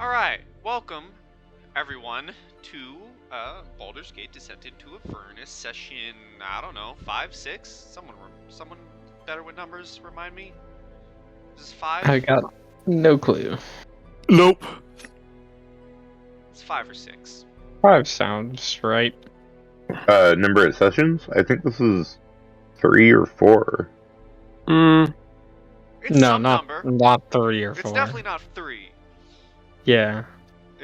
Alright, welcome everyone to Baldur's Gate Descent Into Avernus session, I don't know, 5, 6? Someone better with numbers, remind me? Is this 5? I got no clue. Nope. It's 5 or 6. 5 sounds right. Number of sessions? I think this is 3 or 4. It's No, some not number. not 3 or 4. It's definitely not 3. Yeah.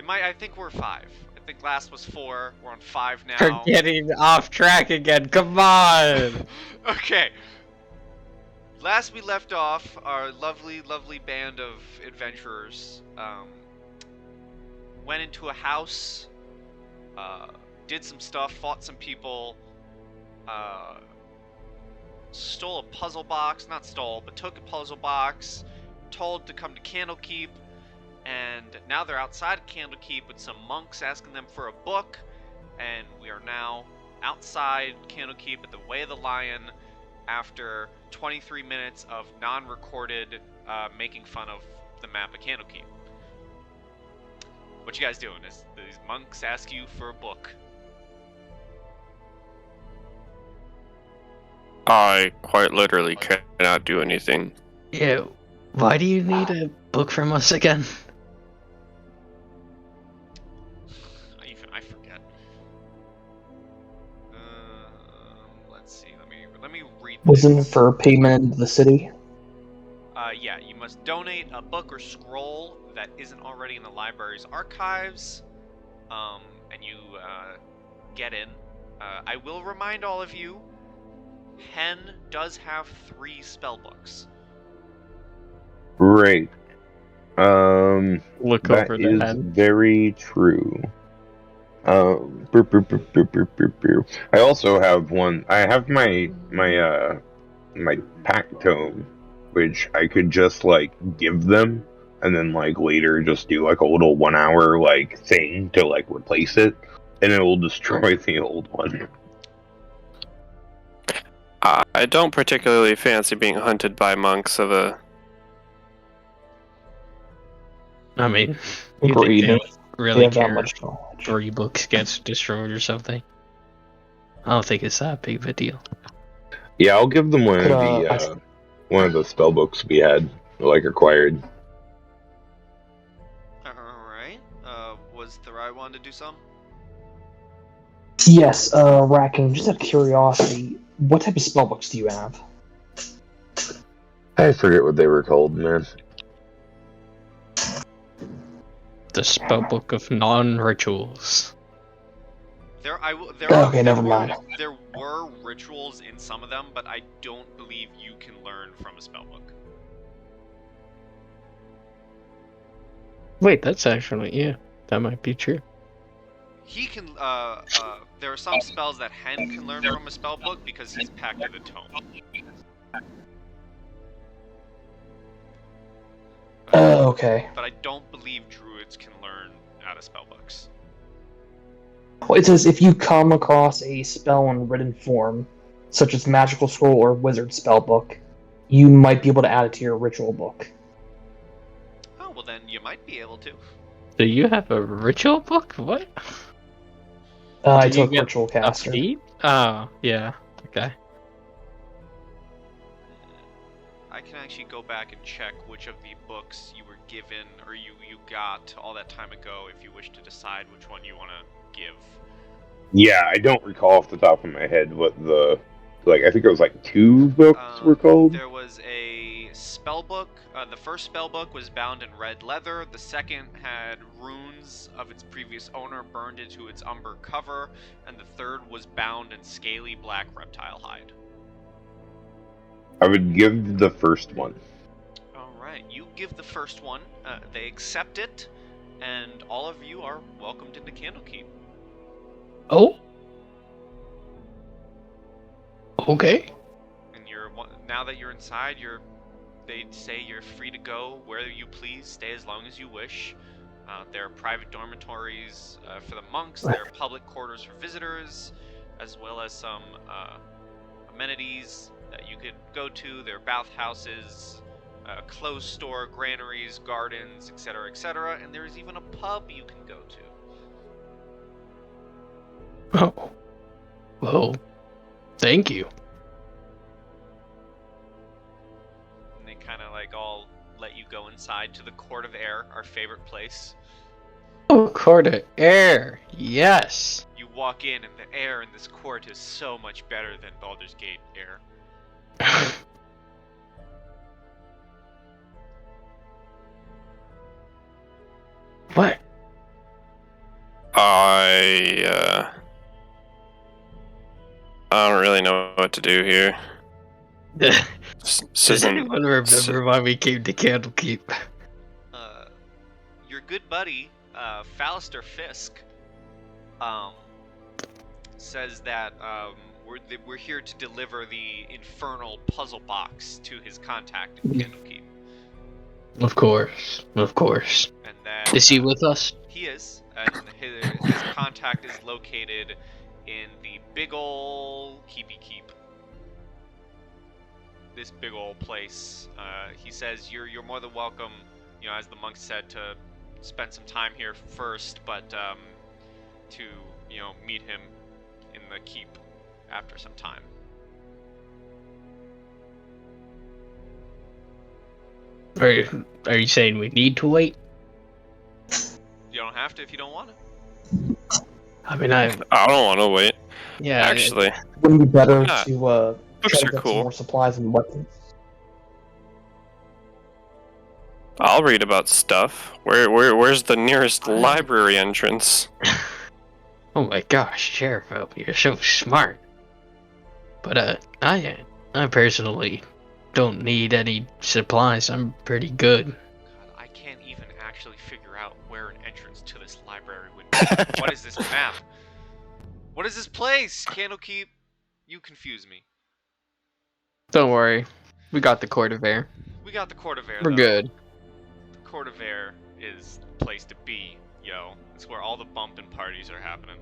I think we're 5. I think last was 4, we're on 5 now. We're getting off track again, come on! Okay. Last we left off, our lovely band of adventurers went into a house, did some stuff, fought some people, stole a puzzle box, not stole, but took a puzzle box, told to come to Candlekeep, and now they're outside of Candlekeep with some monks asking them for a book, and we are now outside Candlekeep at the Way of the Lion after 23 minutes of non-recorded making fun of the map of Candlekeep. What you guys doing? These monks ask you for a book. I quite literally cannot do anything. Yeah, why do you need a book from us again? I forget. Let's see. Let me read this. Wasn't it for payment into the city? Yeah, you must donate a book or scroll that isn't already in the library's archives, and you get in. I will remind all of you, Hen does have 3 spell books. Right. Look That over the is head. very true. I also have one. I have my pack tome, which I could just like give them, and then like later just do like a little 1 hour like thing to like replace it, and it will destroy the old one. I don't particularly fancy being hunted by monks of a... I mean, you Agreed. think they They really have that care much knowledge. 3 books gets destroyed or something? I don't think it's that big of a deal. Yeah, I'll give them one Could, of the spell books we had like acquired. Alright. Was Therai wanting to do some? Yes, Racking, just out of curiosity, what type of spellbooks do you have? I forget what they were called, man. The spellbook of non-rituals. Okay, never mind. There were rituals in some of them, but I don't believe you can learn from a spellbook. Wait, that's actually, yeah, that might be true. He can, there are some spells that Hen can learn from a spellbook because he's Pact of the Tome. Okay. But I don't believe druids can learn out of spellbooks. Well, it says if you come across a spell in written form, such as magical scroll or wizard spellbook, you might be able to add it to your ritual book. Oh, well then you might be able to. Do you have a ritual book? What? I Do you took get Ritual a Caster. feat? Oh, yeah, okay. I can actually go back and check which of the books you were given or you got all that time ago if you wish to decide which one you want to give. Yeah, I don't recall off the top of my head what the I think it was like 2 books were called. There was a spell book. The first spell book was bound in red leather. The second had runes of its previous owner burned into its umber cover, and the third was bound in scaly black reptile hide. I would give the first one. Alright, you give the first one. They accept it, and all of you are welcomed into Candlekeep. Oh? Okay. And now that you're inside, they say you're free to go where you please, stay as long as you wish. There are private dormitories for the monks, there are public quarters for visitors, as well as some amenities that you could go to. There are bathhouses, clothes store, granaries, gardens, etc., and there's even a pub you can go to. Oh. Well, thank you. And they kind of like all let you go inside to the Court of Air, our favorite place. Oh, court of air. Yes. You walk in, and the air in this court is so much better than Baldur's Gate air. What? I don't really know what to do here. This Does isn't. anyone remember why we came to Candlekeep? Your good buddy, Fallister Fisk, says that we're here to deliver the infernal puzzle box to his contact in Candlekeep. Of course. And that Is he with us? he is, and his contact is located in the big ol' keepy keep. This big old place. He says you're more than welcome, you know, as the monk said, to spend some time here first, but to, you know, meet him in the keep after some time. Are you saying we need to wait? You don't have to if you don't want to. I mean, I don't want to wait. yeah. Actually, Wouldn't it be better Yeah. to books try to are get some cool. more supplies and weapons? I'll read about stuff. Where's the nearest library entrance? Oh my gosh, Sheriff, you're so smart. But I personally don't need any supplies. I'm pretty good. God, I can't even actually figure out where an entrance to this library would be. What is this map? What is this place? Candlekeep, you confuse me. Don't worry, we got the Court of Air. We got the Court of Air, We're though. good. The Court of Air is the place to be, yo. It's where all the bumpin' parties are happening.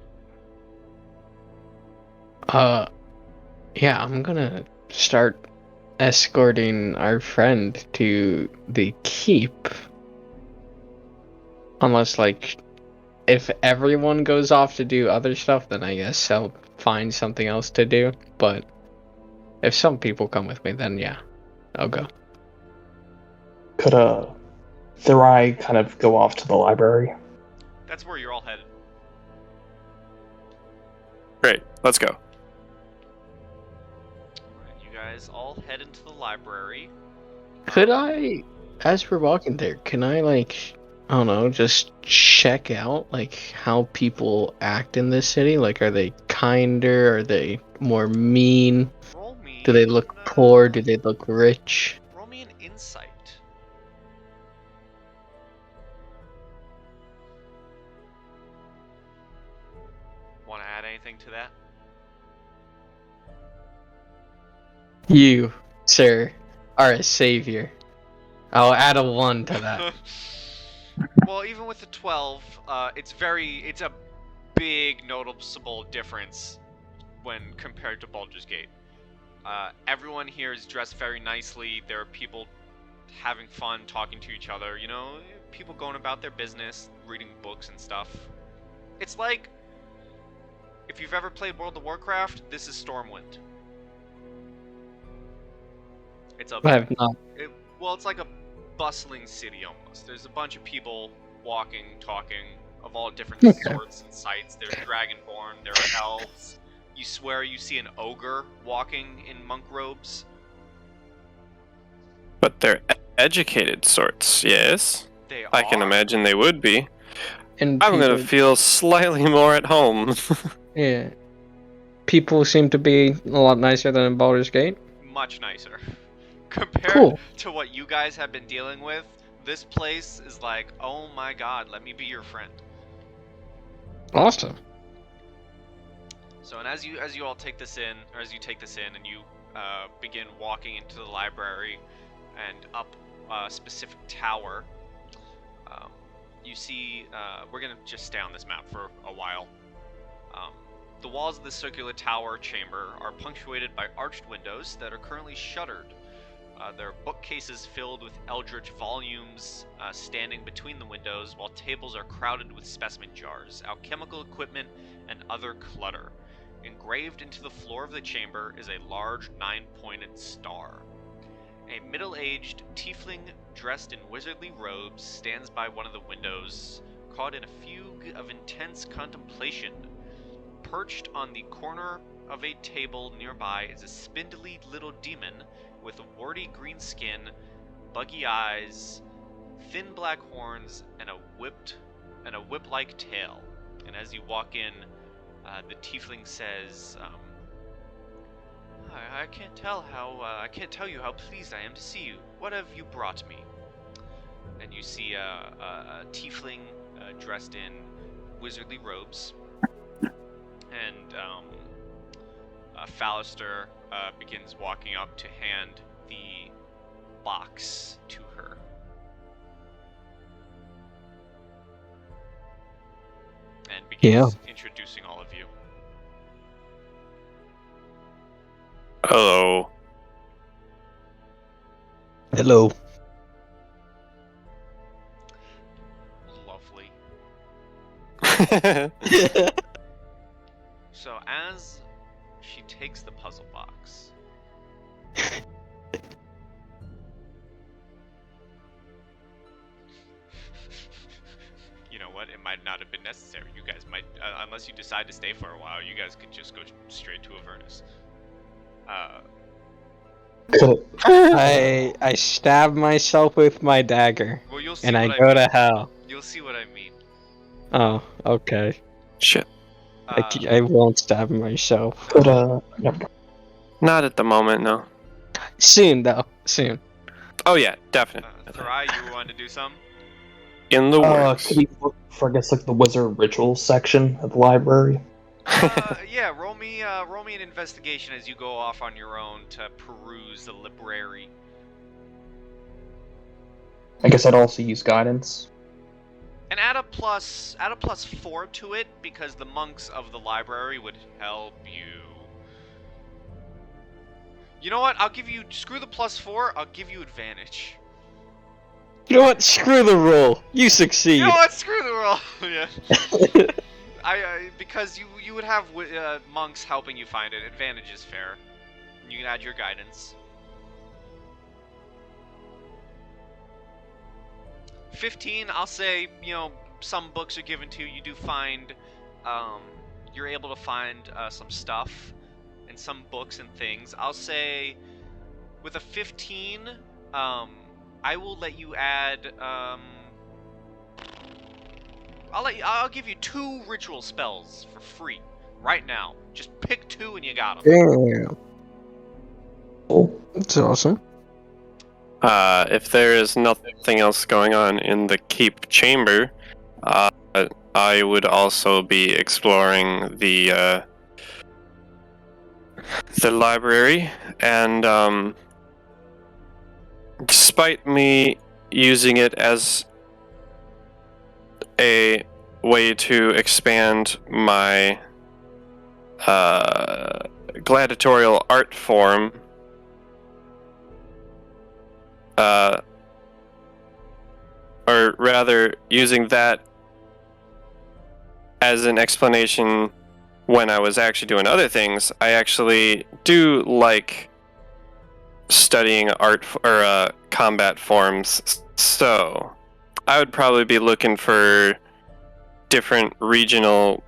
Yeah, I'm gonna start escorting our friend to the keep. Unless, like, if everyone goes off to do other stuff, then I guess I'll find something else to do. But if some people come with me, then yeah, I'll go. Could Thurai kind of go off to the library? That's where you're all headed. Great, let's go. Alright, you guys all head into the library. Could I, as we're walking there, can I, like, I don't know, just check out, like, how people act in this city? Like, are they kinder? Are they more mean? Roll me. Do they look poor? Do they look rich? Roll me an insight. Want to add anything to that? You, sir, are a savior. I'll add a 1 to that. Well, even with the 12, it's a big noticeable difference when compared to Baldur's Gate. Everyone here is dressed very nicely. There are people having fun, talking to each other, you know, people going about their business, reading books and stuff. It's like, if you've ever played World of Warcraft, this is Stormwind. It's a I have not. well, it's like a bustling city almost. There's a bunch of people walking, talking, of all different sorts and sights. There's Dragonborn, there are elves. You swear you see an ogre walking in monk robes. But they're educated sorts, yes? They I can are. imagine they would be. And I'm gonna people- feel slightly more at home. Yeah. People seem to be a lot nicer than in Baldur's Gate. Much nicer. Compared Cool. to what you guys have been dealing with, this place is like, oh my god, let me be your friend. Awesome. So, and as you all take this in, or as you take this in, and you begin walking into the library and up a specific tower, you see. We're gonna just stay on this map for a while. The walls of the circular tower chamber are punctuated by arched windows that are currently shuttered. There are bookcases filled with eldritch volumes standing between the windows, while tables are crowded with specimen jars, alchemical equipment, and other clutter. Engraved into the floor of the chamber is a large 9-pointed star. A middle-aged tiefling dressed in wizardly robes stands by one of the windows, caught in a fugue of intense contemplation. Perched on the corner of a table nearby is a spindly little demon with warty green skin, buggy eyes, thin black horns, and a whip-like tail. And as you walk in, the tiefling says, I can't tell you how pleased I am to see you. What have you brought me? And you see a tiefling dressed in wizardly robes, and Fallister begins walking up to hand the box to her. And begins introducing all of you. Hello. Hello. Lovely. So as she takes the puzzle box, you know what? It might not have been necessary. You guys might, unless you decide to stay for a while, you guys could just go straight to Avernus. I stab myself with my dagger, Well, you'll see and I what go mean. to hell. You'll see what I mean. Oh, okay. Shit. I won't stab myself. But never mind. Not at the moment, no. Soon, though. Soon. Oh yeah, definitely. Farai, you wanted to do something? In the works. Could you look for, I guess, like the wizard ritual section of the library? Yeah, roll me an investigation as you go off on your own to peruse the library. I guess I'd also use guidance. And add a plus 4 to it, because the monks of the library would help you. You know what? I'll give you, screw the +4, I'll give you advantage. You know what? Screw the roll. You succeed. You know what? Screw the roll. Yeah. Because you would have monks helping you find it. Advantage is fair. You can add your guidance. 15, I'll say, you know, some books are given to you. You do find, you're able to find some stuff and some books and things. I'll say, with a 15, I will let you add, I'll give you 2 ritual spells for free right now. Just pick 2 and you got them. Damn. Oh, That's awesome. If there is nothing else going on in the keep chamber, I would also be exploring the library, and despite me using it as a way to expand my gladiatorial art form, or rather using that as an explanation when I was actually doing other things, I actually do like studying art or combat forms, so I would probably be looking for different regional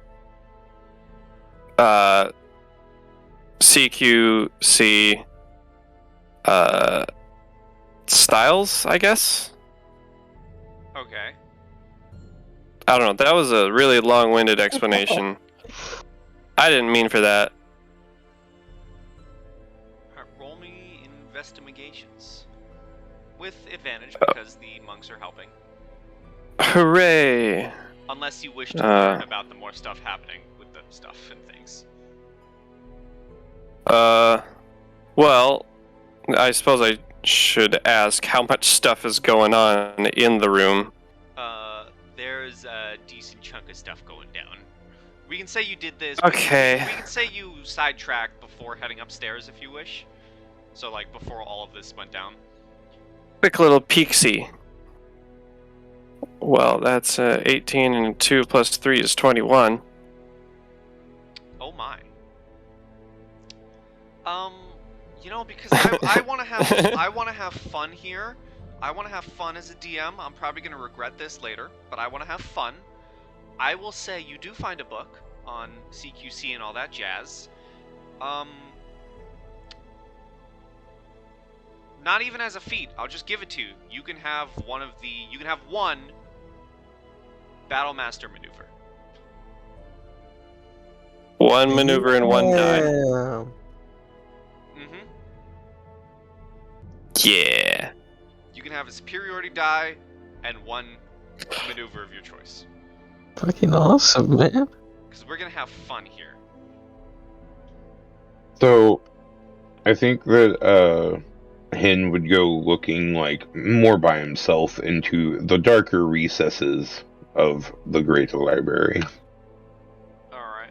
CQC styles, I guess. Okay. I don't know. That was a really long-winded explanation. I didn't mean for that. Alright, roll me investigations. With advantage, because the monks are helping. Hooray! Unless you wish to learn about the more stuff happening with the stuff and things. Well, I suppose I should ask how much stuff is going on in the room. There's a decent chunk of stuff going down. We can say you did this. Okay. We can say you sidetracked before heading upstairs if you wish. So like before all of this went down. Quick little peek-see. Well, that's 18 and 2 plus 3 is 21. Oh my. Because I want to have fun here. I want to have fun as a DM. I'm probably going to regret this later, but I want to have fun. I will say you do find a book on CQC and all that jazz. Not even as a feat. I'll just give it to you. You can have one Battle Master maneuver. One maneuver and one die. Mm-hmm. Yeah. You can have a superiority die and one maneuver of your choice. Fucking awesome, man. Because we're gonna have fun here. So, I think that Hin would go looking like more by himself into the darker recesses of the Great Library. Alright.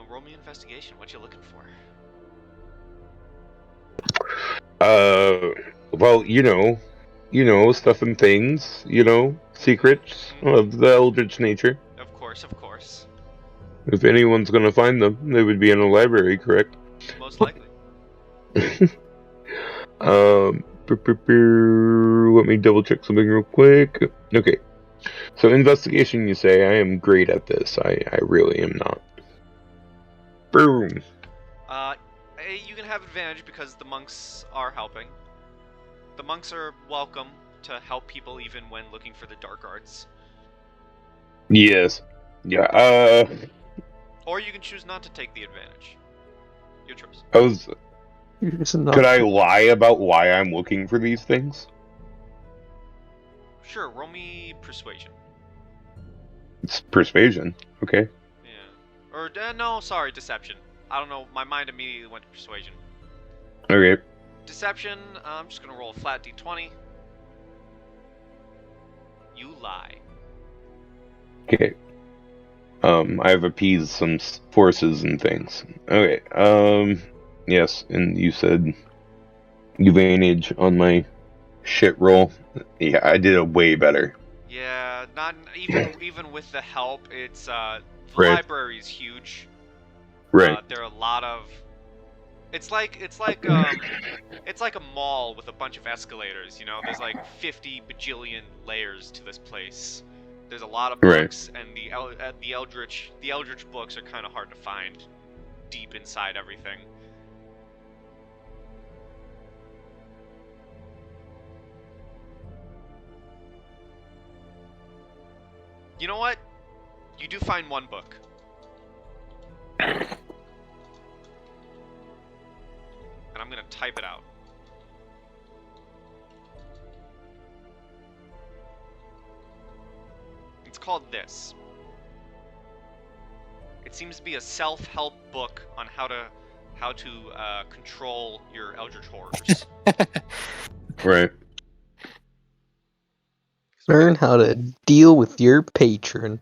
Roll me investigation. What you looking for? Well, stuff and things, secrets of the eldritch nature. Of course. If anyone's gonna find them, they would be in a library, correct? Most likely. Let me double check something real quick. Okay. So investigation, you say. I am great at this. I really am not. Boom. You can have advantage because the monks are helping. The monks are welcome to help people even when looking for the dark arts. Yes. Yeah, Or you can choose not to take the advantage. Your choice. Could I lie about why I'm looking for these things? Sure, roll me persuasion. It's persuasion. Okay. Yeah. Or, no, sorry, deception. I don't know, my mind immediately went to persuasion. Okay. Deception, I'm just gonna roll a flat d20. You lie. Okay. I have appeased some forces and things. Okay. Yes, and you said advantage on my shit roll. Yeah, I did it way better. Yeah, not even with the help. It's the Right. library is huge. Right. There are a lot of. It's like a mall with a bunch of escalators. There's like 50 bajillion layers to this place. There's a lot of books, and the Eldritch books are kind of hard to find deep inside everything. You know what? You do find one book. And I'm gonna type it out. It's called this. It seems to be a self-help book on how to control your eldritch horrors. Right. Learn how to deal with your patron.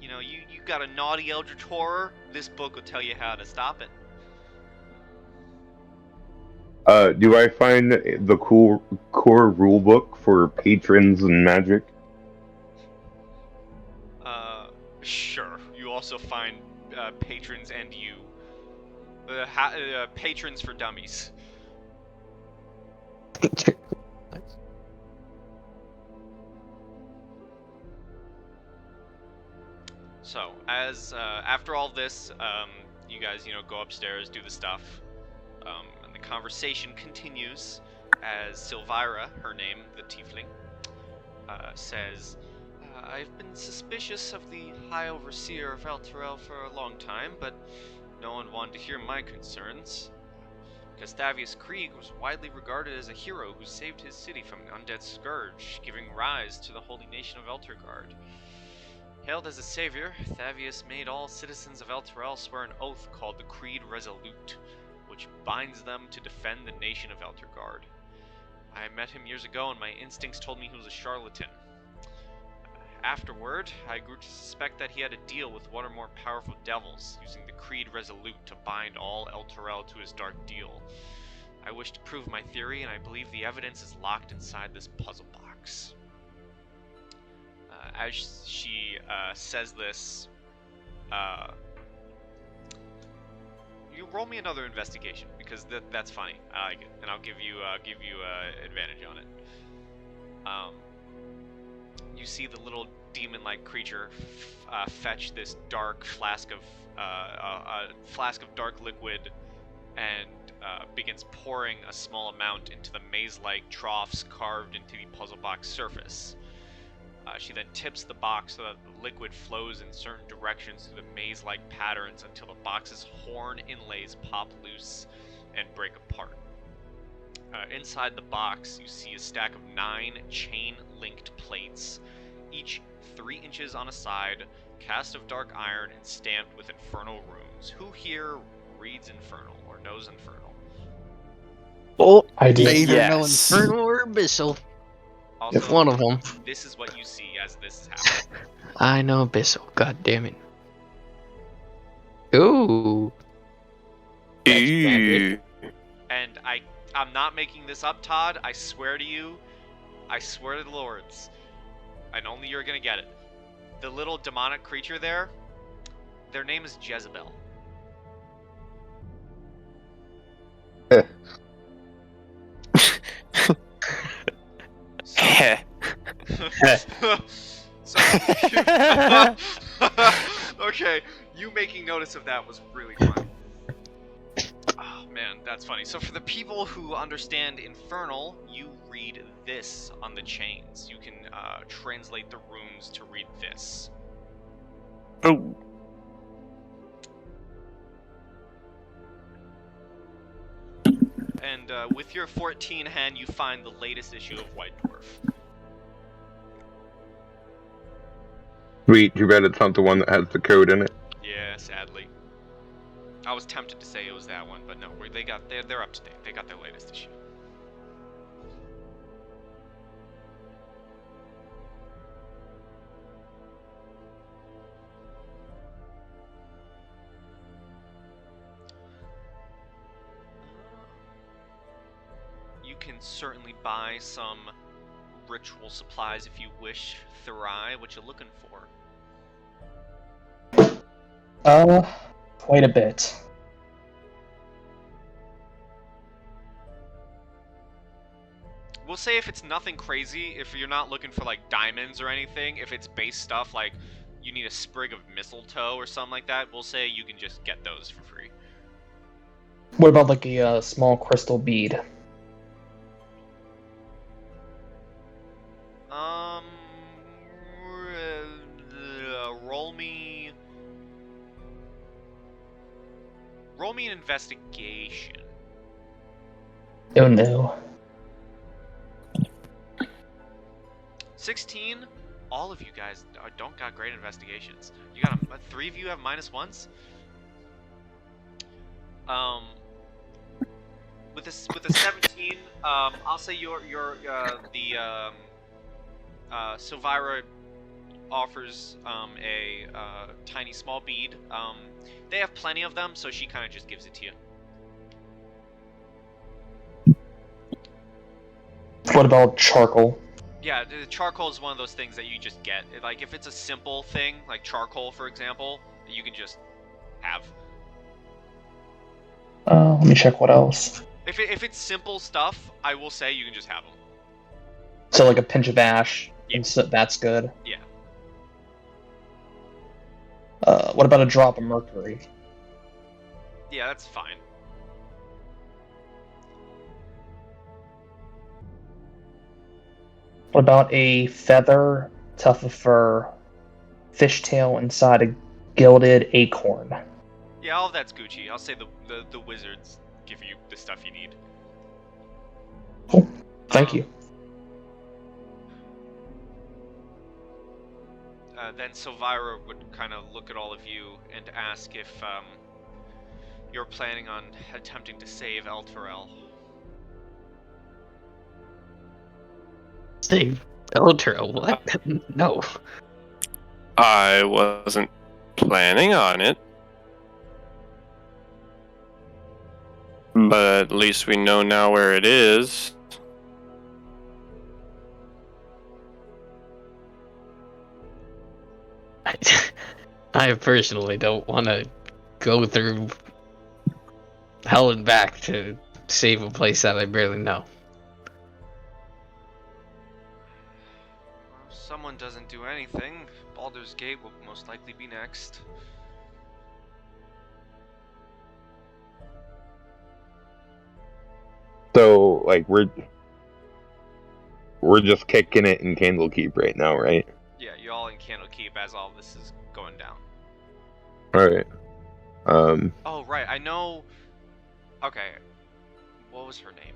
You got a naughty eldritch horror. This book will tell you how to stop it. Do I find the core rulebook for patrons and magic? Sure. You also find patrons and you. Patrons for dummies. So, as after all this, you guys, go upstairs, do the stuff, and the conversation continues as Silvira, her name, the tiefling, says, I've been suspicious of the High Overseer of Elturel for a long time, but no one wanted to hear my concerns. Gustavius Krieg was widely regarded as a hero who saved his city from an undead scourge, giving rise to the holy nation of Elturgard. Hailed as a savior, Thavius made all citizens of Elturel swear an oath called the Creed Resolute, which binds them to defend the nation of Elturgard. I met him years ago and my instincts told me he was a charlatan. Afterward, I grew to suspect that he had a deal with one or more powerful devils, using the Creed Resolute to bind all El Turel to his dark deal. I wish to prove my theory, and I believe the evidence is locked inside this puzzle box. As she says this, you roll me another investigation because that's funny. I like it, and I'll give you advantage on it. You see the little demon-like creature fetch this dark flask of a flask of dark liquid, and begins pouring a small amount into the maze-like troughs carved into the puzzle box surface. She then tips the box so that the liquid flows in certain directions through the maze-like patterns until the box's horn inlays pop loose and break apart. Inside the box, you see a stack of 9 chain-linked plates, each 3 inches on a side, cast of dark iron and stamped with infernal runes. Who here reads Infernal or knows Infernal? Oh, I do. they either know Yes. Infernal or Abyssal. Also, If one of them. this is what you see as this is happening. I know Abyssal, god damn it. Ooh. That's Ooh. And I'm not making this up, Todd. I swear to you. I swear to the lords. And only you're gonna get it. The little demonic creature there, their name is Jezebel. Heh. So, okay, you making notice of that was really funny. Oh man, that's funny. So for the people who understand Infernal, you read this on the chains. You can translate the runes to read this. Oh. And with your 14 hand, you find the latest issue of White Dwarf. Sweet, too bad it's not the one that has the code in it. Yeah, sadly. I was tempted to say it was that one, but no, they're up to date. They got their latest issue. You can certainly buy some ritual supplies if you wish. Thurai, what you looking for? Quite a bit. We'll say if it's nothing crazy, if you're not looking for like diamonds or anything, if it's base stuff like you need a sprig of mistletoe or something like that, we'll say you can just get those for free. What about like a small crystal bead? Roll me an investigation. Oh no. 16. All of you guys don't got great investigations. You got 3 of you have -1s. With a 17, I'll say Silvira offers a tiny small bead. They have plenty of them, so she kind of just gives it to you. What about charcoal? Yeah, the charcoal is one of those things that you just get. Like, if it's a simple thing, like charcoal, for example, you can just have. Let me check what else. If it's simple stuff, I will say you can just have them. So like a pinch of ash, Yeah. and so that's good. Yeah. What about a drop of mercury? Yeah, that's fine. What about a feather, tuft of fur, fishtail inside a gilded acorn? Yeah, all of that's Gucci. I'll say the wizards give you the stuff you need. Cool. Thank you. Then Silvira would kind of look at all of you and ask if you're planning on attempting to save El Turel. Save El Turel, what? No. I wasn't planning on it. But at least we know now where it is. I personally don't want to go through hell and back to save a place that I barely know. If someone doesn't do anything, Baldur's Gate will most likely be next. So, like, we're just kicking it in Candlekeep right now, right? Yeah, you're all in Candlekeep as all this is going down. Alright. Oh, right, I know... Okay, what was her name?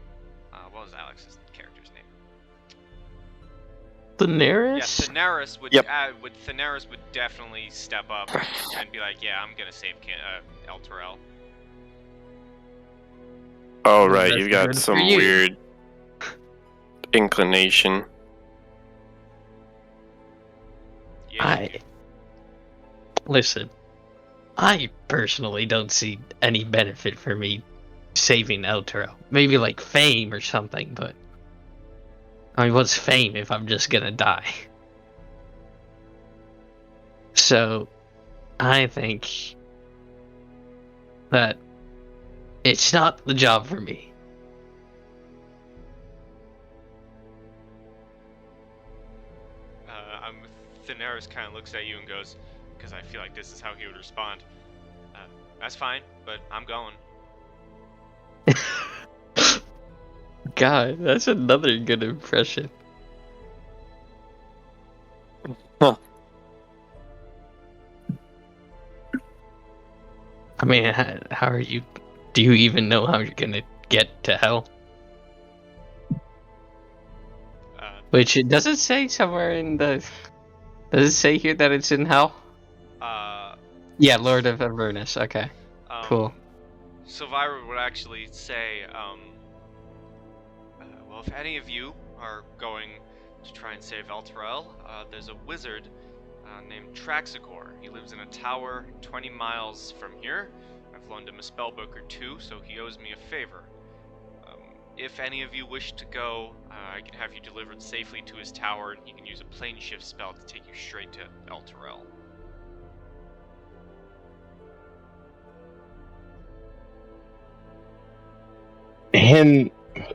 What was Alex's character's name? Daenerys? Yeah, Daenerys would. Yep. Daenerys would definitely step up and be like, "Yeah, I'm gonna save El Terrell." Oh, Well, right, that's you've got good for some you. weird inclination. Yeah, you do. Listen, I personally don't see any benefit for me saving El Toro. Maybe like fame or something, but I mean, what's fame if I'm just gonna die? So, I think that it's not the job for me. Daenerys kind of looks at you and goes, because I feel like this is how he would respond. That's fine, but I'm going. God, that's another good impression. Huh. I mean, how are you? Do you even know how you're gonna get to hell? Which it doesn't say somewhere in the. Does it say here that it's in hell? Yeah, Lord of Avernus. Okay, cool. Sylvira would actually say, well, if any of you are going to try and save Elturel, there's a wizard named Traxagor. He lives in a tower 20 miles from here. I've loaned him a spellbook or two, so he owes me a favor. If any of you wish to go, I can have you delivered safely to his tower, and he can use a plane shift spell to take you straight to Elturel. Hen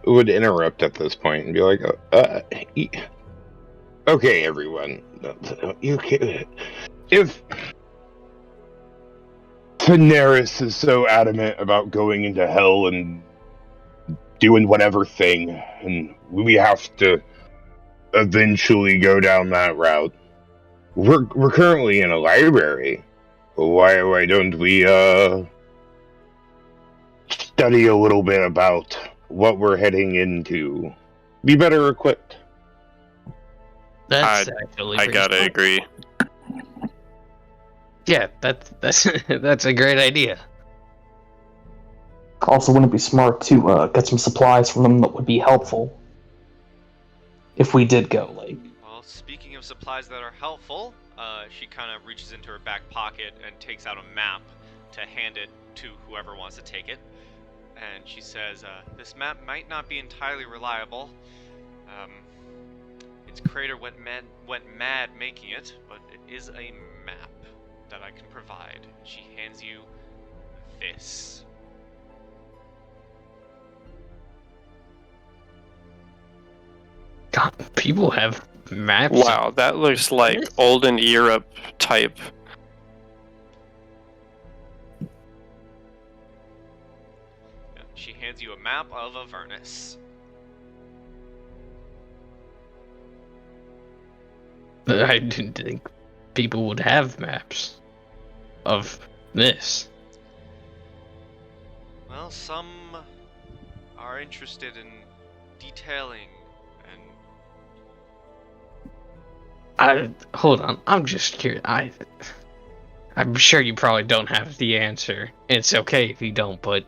would interrupt at this point and be like, okay, everyone. You can, if Daenerys is so adamant about going into hell and doing whatever thing, and we have to eventually go down that route. We're currently in a library. Why don't we study a little bit about what we're heading into? Be better equipped. That's actually. I gotta agree. Yeah, that's that's a great idea. Also, wouldn't it be smart to get some supplies from them that would be helpful if we did go? Like, Well, speaking of supplies that are helpful, she kind of reaches into her back pocket and takes out a map to hand it to whoever wants to take it. And she says, this map might not be entirely reliable. Its creator went mad making it, but it is a map that I can provide. She hands you this. God, people have maps. Wow, that looks like olden Europe type. Yeah, she hands you a map of Avernus. I didn't think people would have maps of this. Well, some are interested in detailing and... Hold on, I'm just curious. I'm sure you probably don't have the answer. It's okay if you don't, but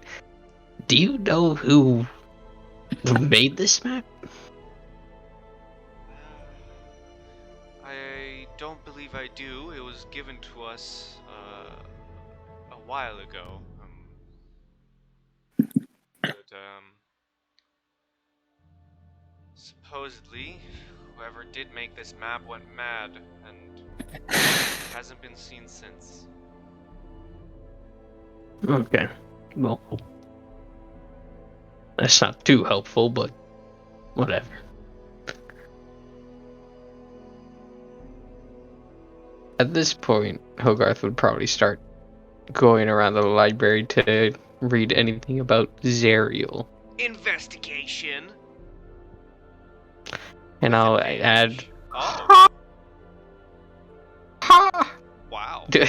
do you know who made this map? I don't believe I do. It was given to us a while ago. Supposedly, whoever did make this map went mad and hasn't been seen since. Okay. Well, that's not too helpful, but whatever. At this point, Hogarth would probably start going around the library to read anything about Zerial. Investigation. And With I'll advantage. add. Oh. Wow. Do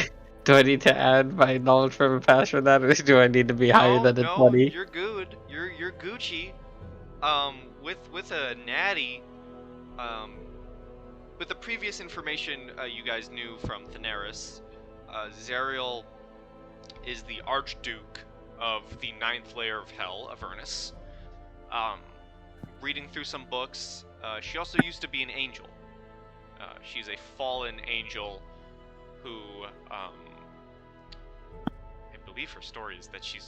I need to add my knowledge from the past for that, or do I need to be higher than a 20? You're good. You're Gucci. With a natty, with the previous information you guys knew from Thaneris, Zerial is the Archduke of the 9th layer of Hell, Avernus. Reading through some books, she also used to be an angel. She's a fallen angel who, I believe her story is that she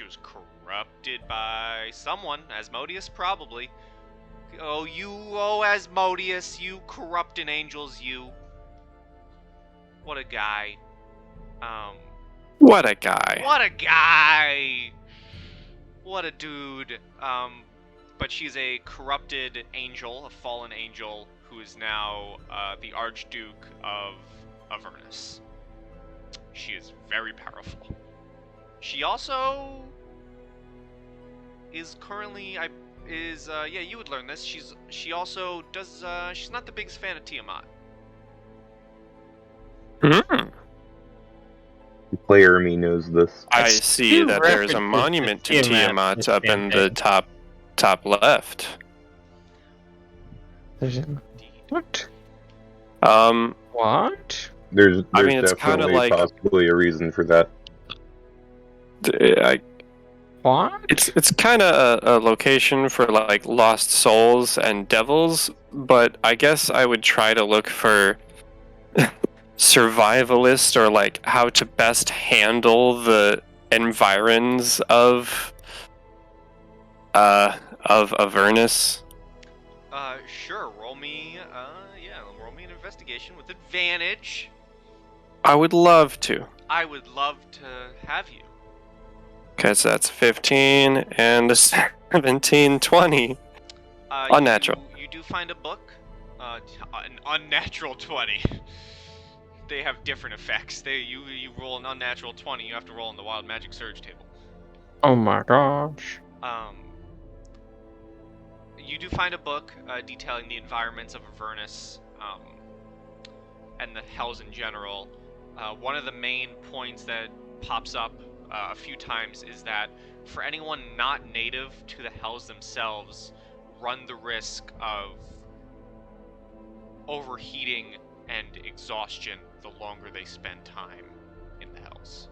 was corrupted by someone, Asmodeus probably. Oh, Asmodeus, you corrupting angels, you. What a guy. What a guy. What a guy! What a dude. But she's a corrupted angel, a fallen angel, who is now the Archduke of Avernus. She is very powerful. She also is currently, you would learn this. She also does. She's not the biggest fan of Tiamat. Mm. Player me knows this. I That's see two that there's a references monument to Tiamat Tiamat up in the campaign. top left. There's what? What? There's I mean, it's kinda definitely like- possibly a reason for that. What? It's kind of a location for like lost souls and devils, but I guess I would try to look for survivalist or like how to best handle the environs of Avernus. Sure. Roll me an investigation with advantage. I would love to. I would love to have you. Okay, so that's 15 and a 17, 20. Unnatural. You do find a book. An unnatural 20. They have different effects. You roll an unnatural 20, you have to roll on the Wild Magic Surge table. Oh my gosh. You do find a book detailing the environments of Avernus and the Hells in general. One of the main points that pops up a few times is that for anyone not native to the Hells themselves, run the risk of overheating and exhaustion the longer they spend time in the Hells.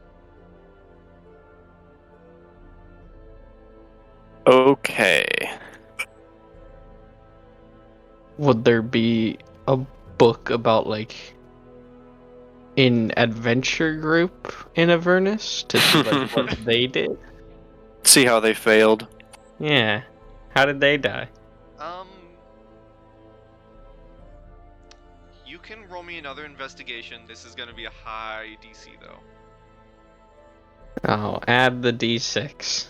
Okay. Would there be a book about like an adventure group in Avernus to see like what they did? See how they failed. Yeah. How did they die? You can roll me another investigation. This is going to be a high DC though. I'll add the d6.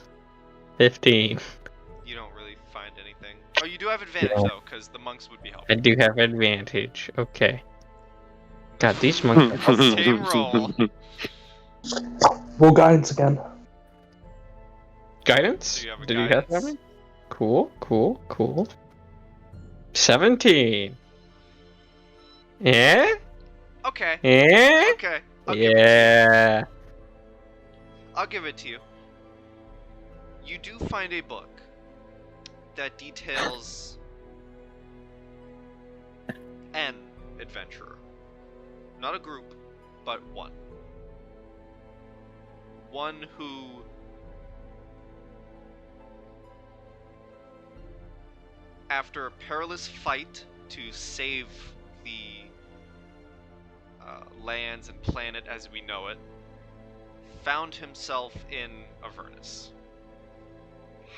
15. You don't really find anything. Oh, you do have advantage Yeah. though, because the monks would be I helpful. do have advantage. Okay. God, these monks are Same roll. Roll guidance again. Guidance? So you have a Did you have guidance. something? Cool. 17. Yeah? Okay. Yeah? Okay. Yeah. I'll give it to you. You do find a book that details an adventurer. Not a group, but one. One who after a perilous fight to save the lands and planet as we know it, found himself in Avernus.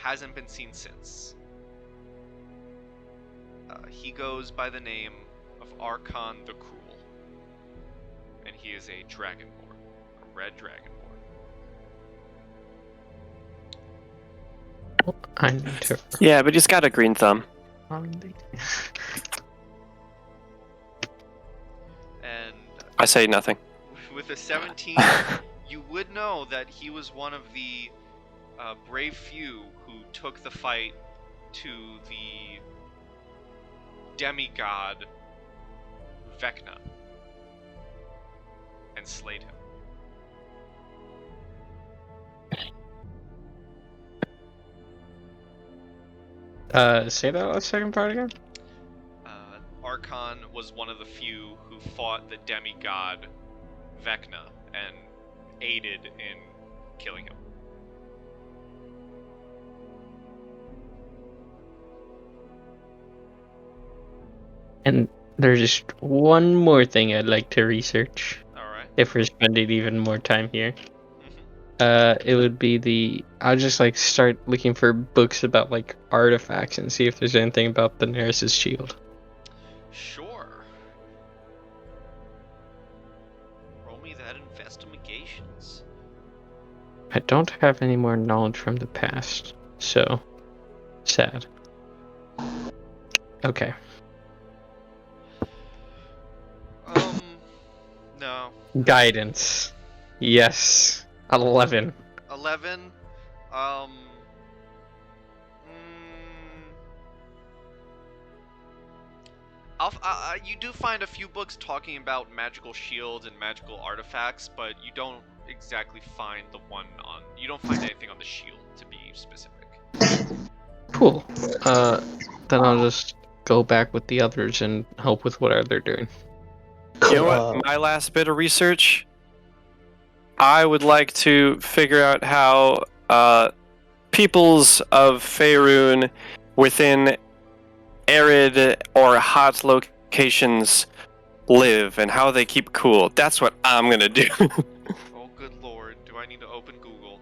Hasn't been seen since. He goes by the name of Archon the Cruel, and he is a dragonborn, a red dragonborn. I need to. Yeah, but he's got a green thumb. And I say nothing. with a 17, you would know that he was one of the brave few who took the fight to the demigod Vecna and slayed him. Say that last second part again? Archon was one of the few who fought the demigod Vecna and aided in killing him. And there's just one more thing I'd like to research. Alright. If we're spending even more time here. Mm-hmm. It would be I'll just like start looking for books about like artifacts and see if there's anything about the Daenerys' shield. Sure. Roll me that investigations. I don't have any more knowledge from the past, so sad. Okay. No. Guidance. Yes. 11. 11. You do find a few books talking about magical shields and magical artifacts, but you don't exactly find the one on. You don't find anything on the shield, to be specific. Cool. Then I'll just go back with the others and help with whatever they're doing. You know what? My last bit of research, I would like to figure out how peoples of Faerun within arid or hot locations live and how they keep cool. That's what I'm gonna do. Oh, good lord. Do I need to open Google?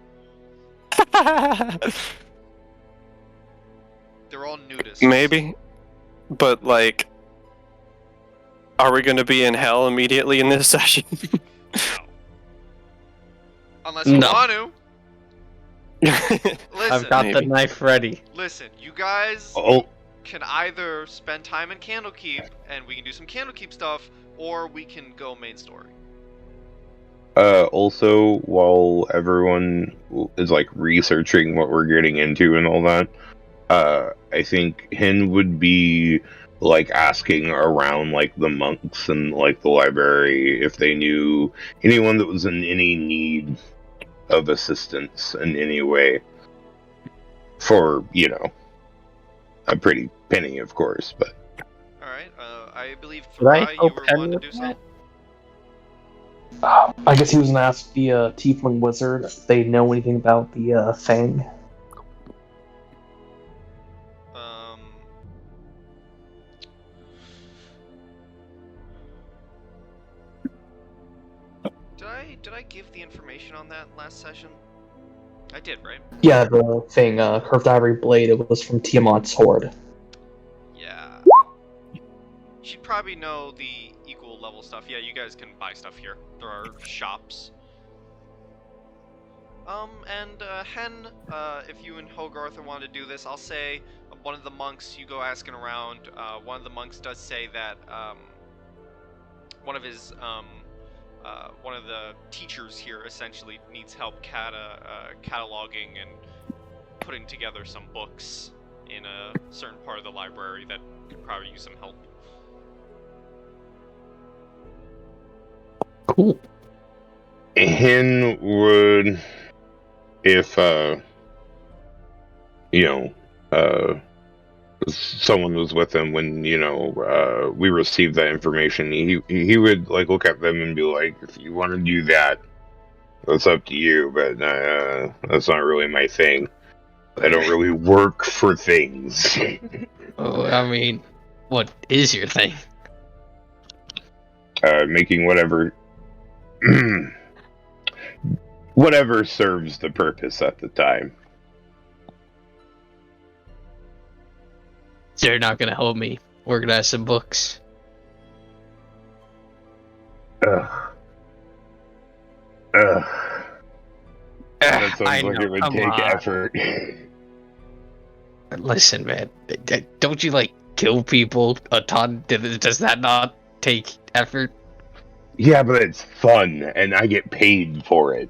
They're all nudists. Maybe. But, like, are we gonna be in hell immediately in this session? No. Unless you No. want to. Listen, I've got the Maybe. knife ready. listen, you guys Oh, can either spend time in Candlekeep and we can do some Candlekeep stuff, or we can go main story. also, while everyone is like researching what we're getting into and all that, I think Hin would be like asking around like the monks and like the library if they knew anyone that was in any need of assistance in any way. For, you know, a pretty penny, of course, but Alright, I believe Would I Thrai, you help were Hen one to with do that? so. I guess he was gonna ask the Tiefling Wizard if they know anything about the Fang. Did I give the information on that last session? I did, right? Yeah, the Fang, Curved Ivory Blade, it was from Tiamat's Horde. Yeah. She'd probably know the equal level stuff. Yeah, you guys can buy stuff here. There are shops. And Hen, if you and Hogarth want to do this, I'll say one of the monks, you go asking around. One of the monks does say that one of his one of the teachers here essentially needs help cataloging and putting together some books in a certain part of the library that could probably use some help. Cool. Hin would, if someone was with him when we received that information, he would like look at them and be like, if you want to do that, that's up to you, but that's not really my thing. I don't really work for things. Oh, I mean, what is your thing? making whatever whatever serves the purpose at the time. They're not gonna help me organize some books. Ugh. That sounds like it would take effort. Listen, man, don't you like kill people a ton? Does that not take effort? Yeah, but it's fun, and I get paid for it.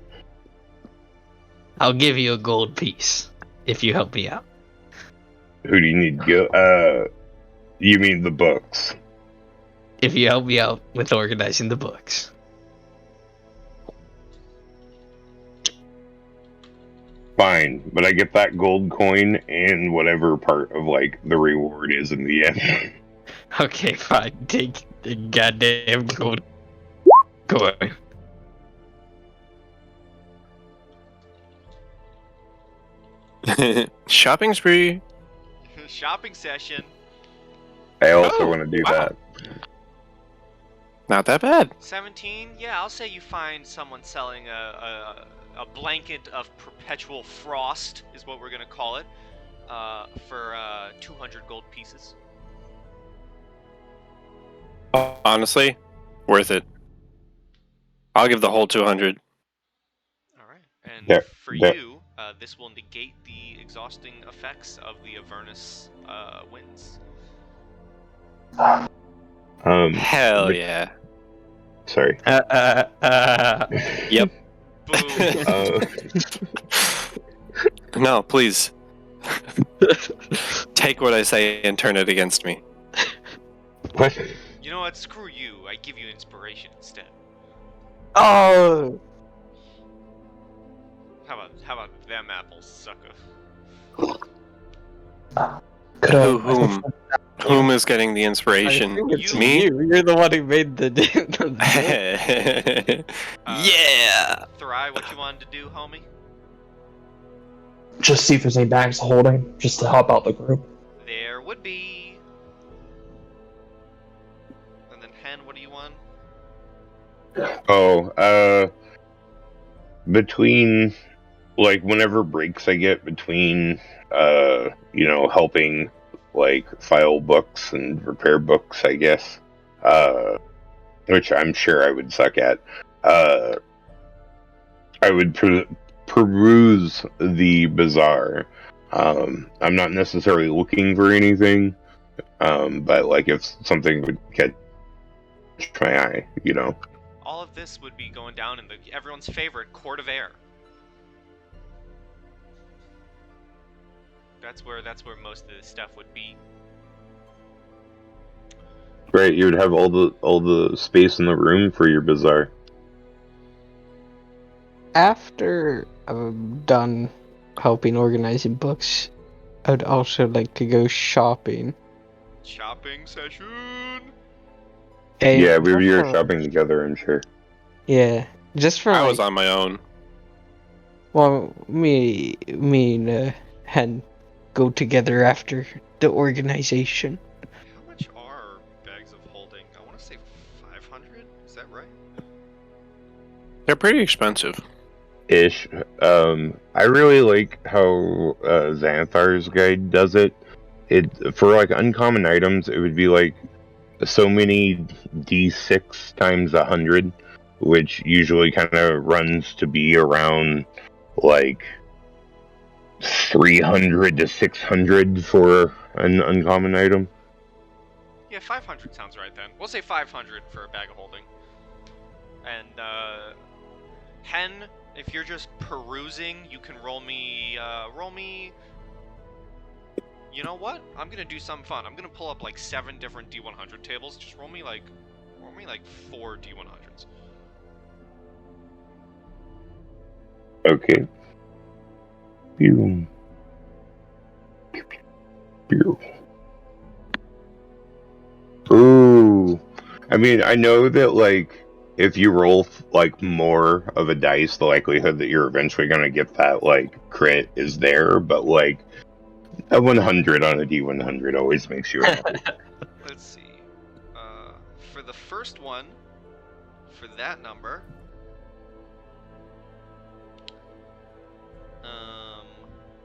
I'll give you a gold piece if you help me out. Who do you need to go? You mean the books? If you help me out with organizing the books. Fine, but I get that gold coin and whatever part of like the reward is in the end. Okay, fine. Take the goddamn gold coin. Shopping spree. Shopping session. I also Oh, want to do wow. that. Not that bad. 17. Yeah, I'll say you find someone selling a blanket of perpetual frost, is what we're gonna call it, for 200 gold pieces. Honestly, worth it. I'll give the whole 200. All right. And Yeah, for yeah. you, this will negate the exhausting effects of the Avernus winds. Hell but- yeah. Sorry. Yep. Boom. No, please. Take what I say and turn it against me. What? You know what? Screw you. I give you inspiration instead. Oh! How about them apples, sucker? Whom is getting the inspiration? I think it's Me? you. You're the one who made the Yeah. Thry, what you wanted to do, homie? Just see if there's any bags holding, just to help out the group. There would be. And then Hen, what do you want? Oh, between like whenever breaks I get between helping like file books and repair books, I guess. Which I'm sure I would suck at. I would peruse the bazaar. I'm not necessarily looking for anything, but like if something would catch my eye, All of this would be going down in everyone's favorite Court of Air. That's where most of this stuff would be. Right, you would have all the space in the room for your bazaar. After I'm done helping organizing books, I'd also like to go shopping. Shopping session. Hey, Yeah, we were just here for- shopping together, I'm sure. Yeah, just for I was on my own. Well, me and Hen go together after the organization. How much are bags of holding? I want to say 500. Is that right? They're pretty expensive. Ish. I really like how Xanthar's guide does it. For like uncommon items, it would be like so many D6 times 100, which usually kind of runs to be around like 300 to 600 for an uncommon item. Yeah, 500 sounds right then. We'll say 500 for a bag of holding. And Hen, if you're just perusing, you can roll me. You know what? I'm gonna do something fun. I'm gonna pull up like 7 different D100 tables. Just roll me like 4 D100s. Okay. Pew. Pew. Ooh. I mean, I know that, like, if you roll, like, more of a dice, the likelihood that you're eventually gonna get that, like, crit is there, but, like, a 100 on a D100 always makes you happy. Let's see. For the first one, for that number.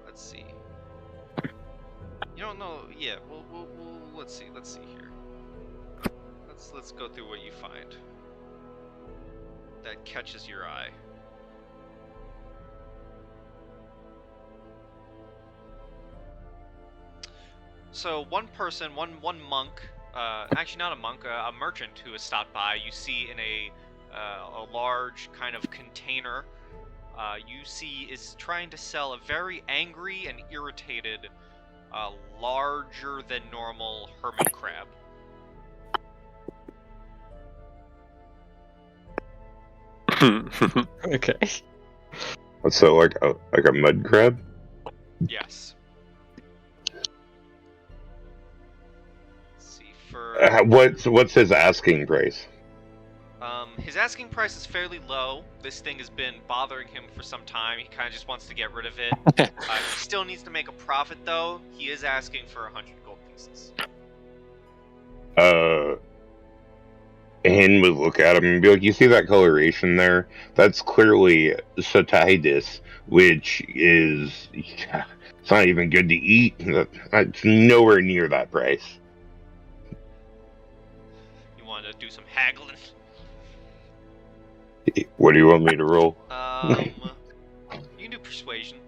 Let's see. You don't know? Yeah. We'll let's see. Let's see here. Let's go through what you find that catches your eye. So one person, one monk, actually not a monk, a merchant who has stopped by. You see in a large kind of container. You see is trying to sell a very angry and irritated, larger than normal hermit crab. Okay. So like a mud crab? Yes. Let's see for What's his asking price? his asking price is fairly low. This thing has been bothering him for some time. He kind of just wants to get rid of it. He still needs to make a profit though. He is asking for 100 gold pieces. Hen would look at him and be like, "You see that coloration there? That's clearly Satidus, which is it's not even good to eat. That's nowhere near that price." You want to do some haggling? What do you want me to roll? You can do persuasion.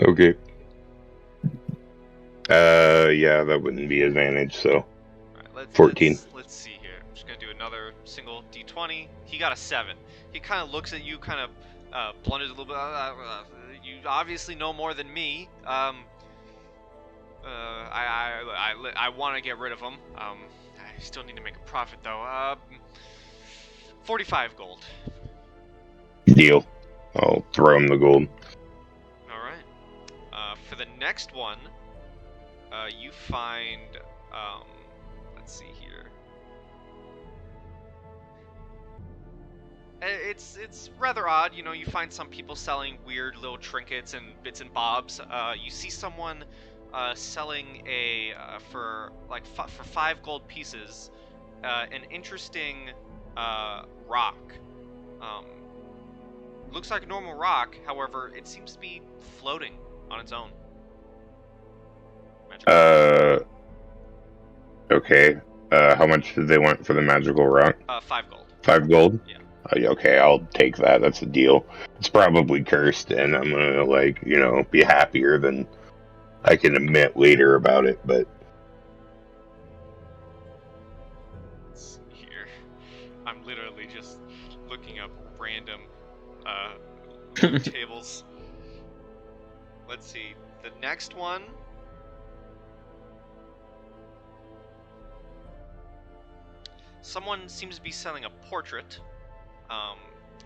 Okay. Yeah, that wouldn't be advantage. So, Alright, 14. Let's see here. I'm just gonna do another single d20. He got a 7. He kind of looks at you, kind of blunders a little bit. You obviously know more than me. I want to get rid of him. I still need to make a profit though. 45 gold. Deal. I'll throw him the gold. Alright. For the next one, you find, let's see here. It's rather odd, you know, you find some people selling weird little trinkets and bits and bobs. You see someone selling for 5 gold pieces, an interesting rock. Looks like a normal rock, however, it seems to be floating on its own. Okay. How much did they want for the magical rock? 5 gold. 5 gold? Yeah. Okay, I'll take that. That's a deal. It's probably cursed, and I'm gonna, be happier than I can admit later about it, but... Let's see here. I'm literally just looking up random tables. Let's see. The next one. Someone seems to be selling a portrait.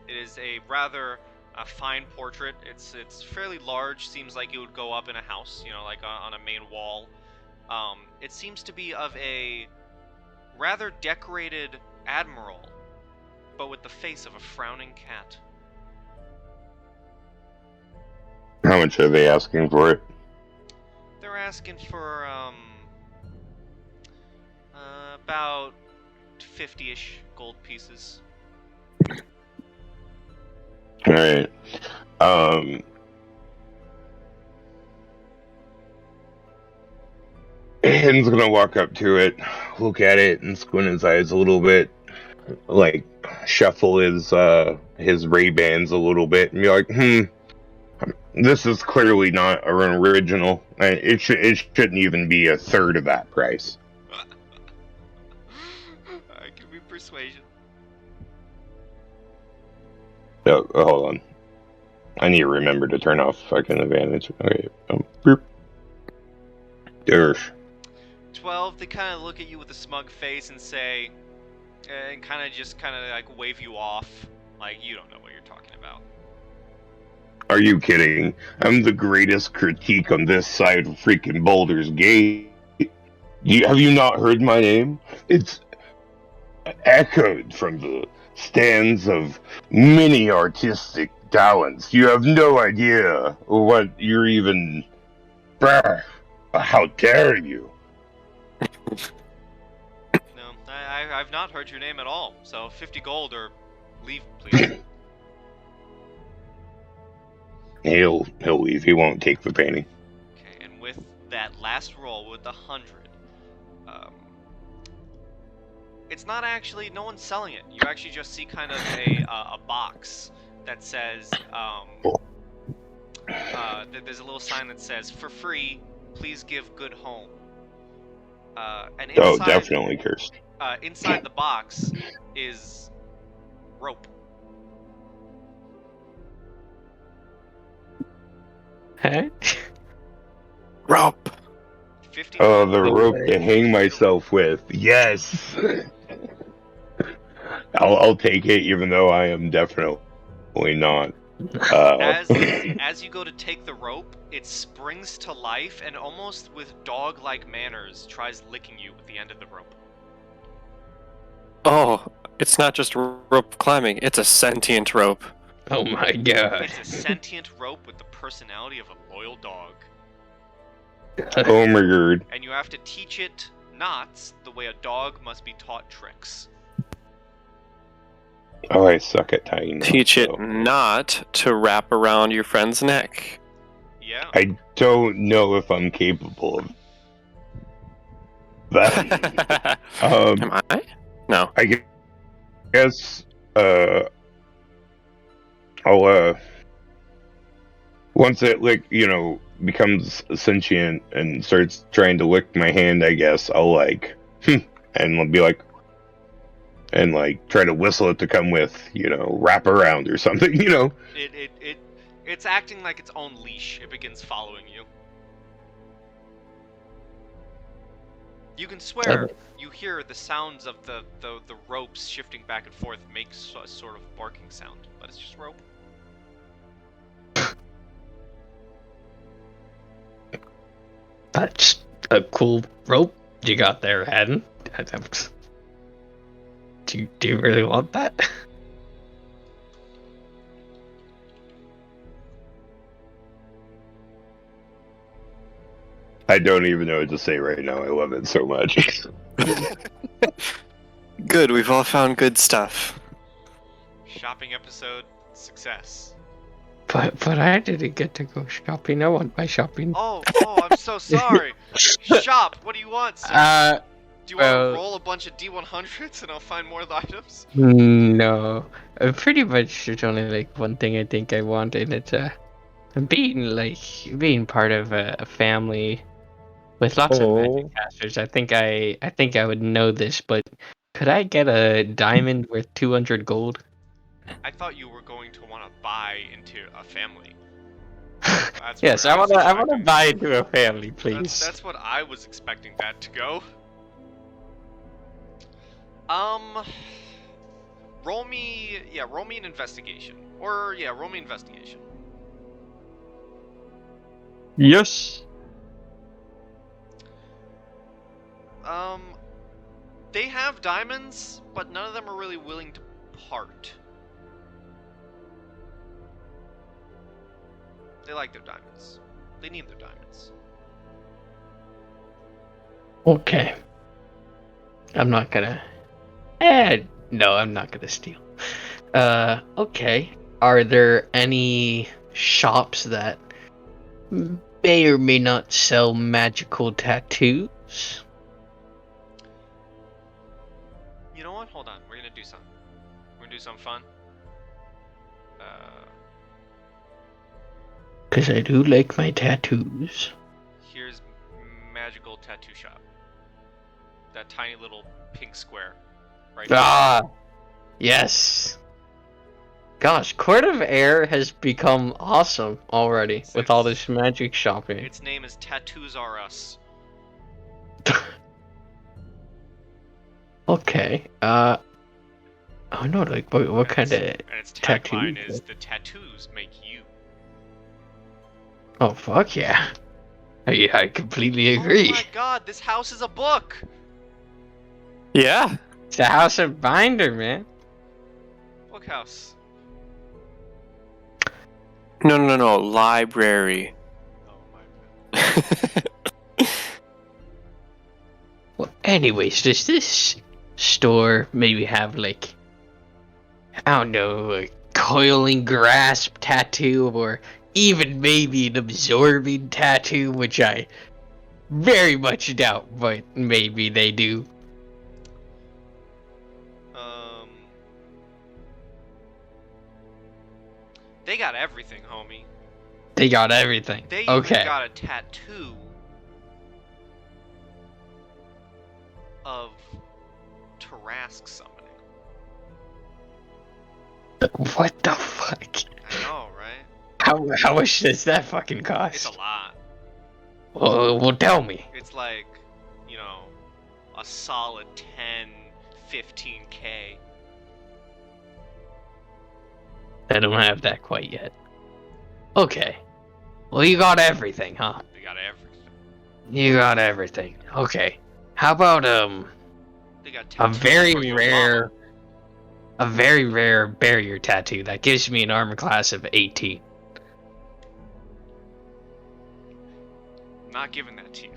It is a rather fine portrait. It's fairly large. Seems like it would go up in a house, like on a main wall. It seems to be of a rather decorated admiral, but with the face of a frowning cat. How much are they asking for it? They're asking for about 50-ish gold pieces. Alright. Hen's gonna walk up to it, look at it, and squint his eyes a little bit, like shuffle his Ray-Bans a little bit, and be like, this is clearly not an original. It shouldn't even be a third of that price. Give me persuasion. Oh, hold on. I need to remember to turn off fucking advantage. Okay. Boop. Dersh. 12, they kind of look at you with a smug face and say, and kind of like wave you off, like you don't know what you're talking about. Are you kidding? I'm the greatest critique on this side of freaking Baldur's Gate. Have you not heard my name? It's echoed from the stands of many artistic talents. You have no idea what you're even... How dare you? No, I I've not heard your name at all. So 50 gold or leave, please. He'll leave. He won't take the painting. Okay, and with that last roll with the 100, it's not actually, no one's selling it. You actually just see kind of a box that says, there's a little sign that says, for free, please give good home. And inside, Oh, definitely cursed. Inside the box is rope. Huh? Rope. 50 Oh, gold. the rope to hang myself with. Yes. I'll take it, even though I am definitely not. As you go to take the rope, it springs to life and almost with dog-like manners tries licking you with the end of the rope. Oh, it's not just rope climbing, it's a sentient rope. Oh my god. It's a sentient rope with the personality of a loyal dog. Oh my god. And you have to teach it knots the way a dog must be taught tricks. Oh, I suck at tying knots, Teach it though. not to wrap around your friend's neck. Yeah. I don't know if I'm capable of that. Am I? No. I guess, I'll, once it, becomes sentient and starts trying to lick my hand, I guess, I'll, and I'll be like, and, try to whistle it to come with, wrap around or something, It's acting like its own leash. It begins following you. You can swear you hear the sounds of the ropes shifting back and forth makes a sort of barking sound, but it's just rope. That's a cool rope you got there, Haddon. Do you really want that? I don't even know what to say right now. I love it so much. Good, we've all found good stuff. Shopping episode success. But I didn't get to go shopping. I want my shopping. Oh, I'm so sorry. Shop. What do you want, sir? Do you want to roll a bunch of D100s and I'll find more of the items? No. Pretty much there's only like one thing I think I want, and it's being part of a family with lots of magic casters. I think I would know this, but could I get a diamond worth 200 gold? I thought you were going to want to buy into a family. Yes, I want to buy into a family, please. That's what I was expecting that to go. Roll me an investigation. Roll me investigation. Yes. They have diamonds, but none of them are really willing to part. They like their diamonds. They need their diamonds. Okay. I'm not gonna... no, I'm not gonna steal. Okay. Are there any shops that may or may not sell magical tattoos? You know what? Hold on. We're gonna do something. We're gonna do something fun. Because I do like my tattoos. Here's magical tattoo shop. That tiny little pink square. Right there. Yes. Gosh, Court of Air has become awesome already with all this magic shopping. Its name is Tattoos R Us. Okay. Oh no, like what kind of and its tattoo? tagline is the tattoos make you. Oh fuck yeah! I completely agree. Oh my god, this house is a book. Yeah. It's a house of Binder, man. Book house. No, library. Oh my god. Well, anyways, does this store maybe have like, I don't know, a coiling grasp tattoo, or even maybe an absorbing tattoo, which I very much doubt, but maybe they do. They got everything, homie. They got everything. They even Okay. got a tattoo of Tarask summoning. What the fuck? I know, right? How much does that fucking cost? It's a lot. Well, tell me. It's like, you know, a solid 10, 15K. I don't have that quite yet. Okay. Well, you got everything, huh? They got everything. You got everything. Okay. How about They got a tattoos very for your rare, mama. a very rare barrier tattoo that gives me an armor class of 18. Not giving that to you.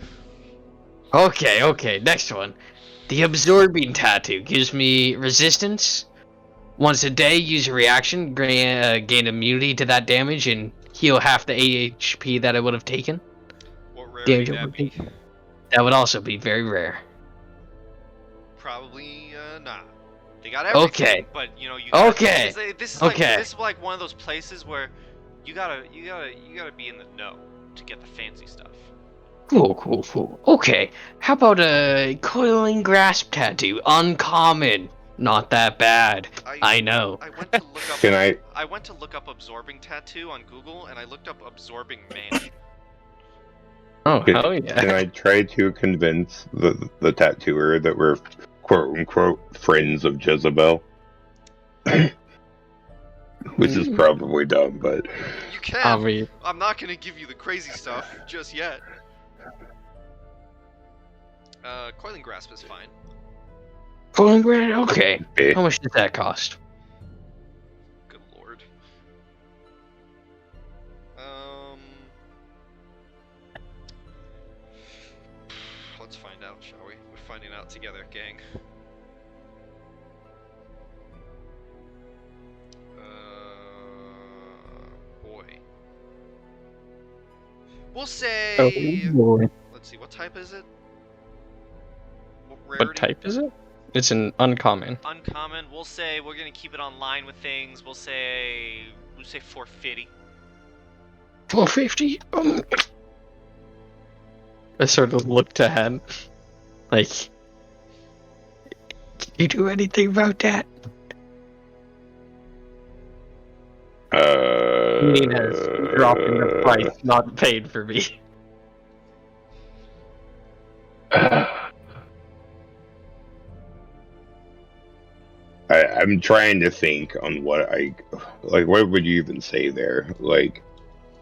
Okay. Next one. The absorbing tattoo gives me resistance. Once a day, use a reaction, gain immunity to that damage, and heal half the HP that I would have taken. What rarity Damage that be? That would also be very rare. Probably not. They got everything, Okay. but you know you. Gotta, Okay. This is Okay. this is like one of those places where you gotta be in the know to get the fancy stuff. Cool. Okay. How about a coiling grasp tattoo? Uncommon. Not that bad. I know. I went to look up. Can I? I went to look up absorbing tattoo on Google, and I looked up absorbing man. Oh, Can, hell yeah. can I try to convince the tattooer that we're quote unquote friends of Jezebel? Which is probably dumb, but You can. I mean, I'm not gonna give you the crazy stuff just yet. Coiling grasp is fine. coiling grasp? Okay. eh, How much does that cost? Good lord. Let's find out, shall we? We're finding out together, gang. Boy. We'll say. boy. Let's see. What type is it? What Rarity? type is it? It's an uncommon. Uncommon. We'll say we're gonna keep it online with things. We'll say 450. 450? I sort of looked ahead. Like, can you do anything about that? Nina's dropping the price not paid for me. I'm trying to think on what I like. What would you even say there? Like,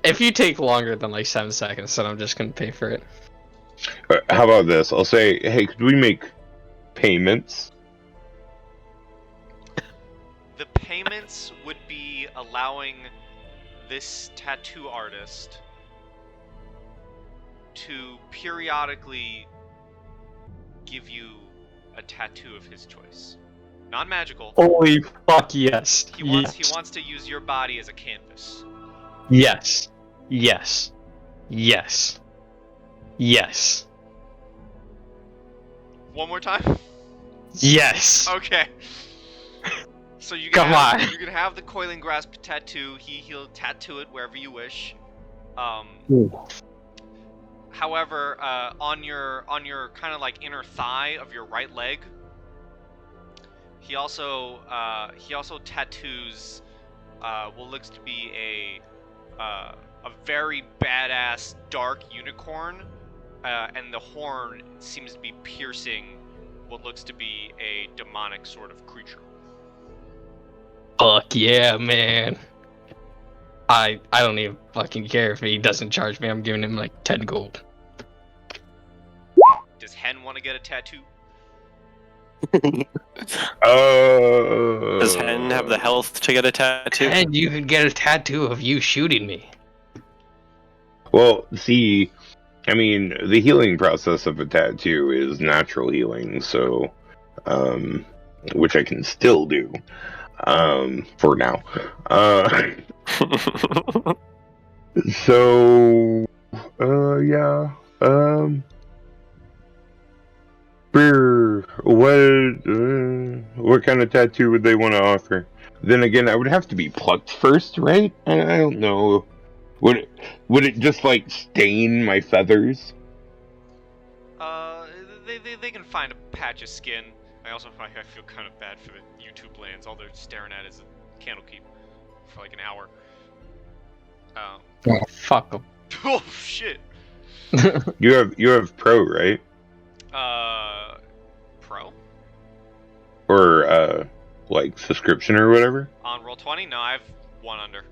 If you take longer than like 7 seconds, then I'm just gonna pay for it. how about this? I'll say, hey, could we make payments? The payments would be allowing this tattoo artist to periodically give you a tattoo of his choice. Non-magical. Holy fuck yes. He wants to use your body as a canvas. Yes. One more time? Yes. Okay. So you Come on. You can have the coiling grasp tattoo. He'll tattoo it wherever you wish. However, on your kind of like inner thigh of your right leg, he also tattoos what looks to be a very badass dark unicorn, and the horn seems to be piercing what looks to be a demonic sort of creature. Fuck yeah, man. I don't even fucking care if he doesn't charge me. I'm giving him like 10 gold. Does Hen want to get a tattoo? Does Hen have the health to get a tattoo? And you could get a tattoo of you shooting me. Well, see, I mean, the healing process of a tattoo is natural healing, so which I can still do, for now. So, yeah, what kind of tattoo would they want to offer? Then again, I would have to be plucked first, right? I don't know. Would it just like stain my feathers? They can find a patch of skin. I feel kind of bad for the YouTube lands. All they're staring at is a Candlekeep for like an hour. Oh, fuck them. Oh shit. You have pro, right? Pro? Or like subscription or whatever? On Roll20? No, I have 1 under.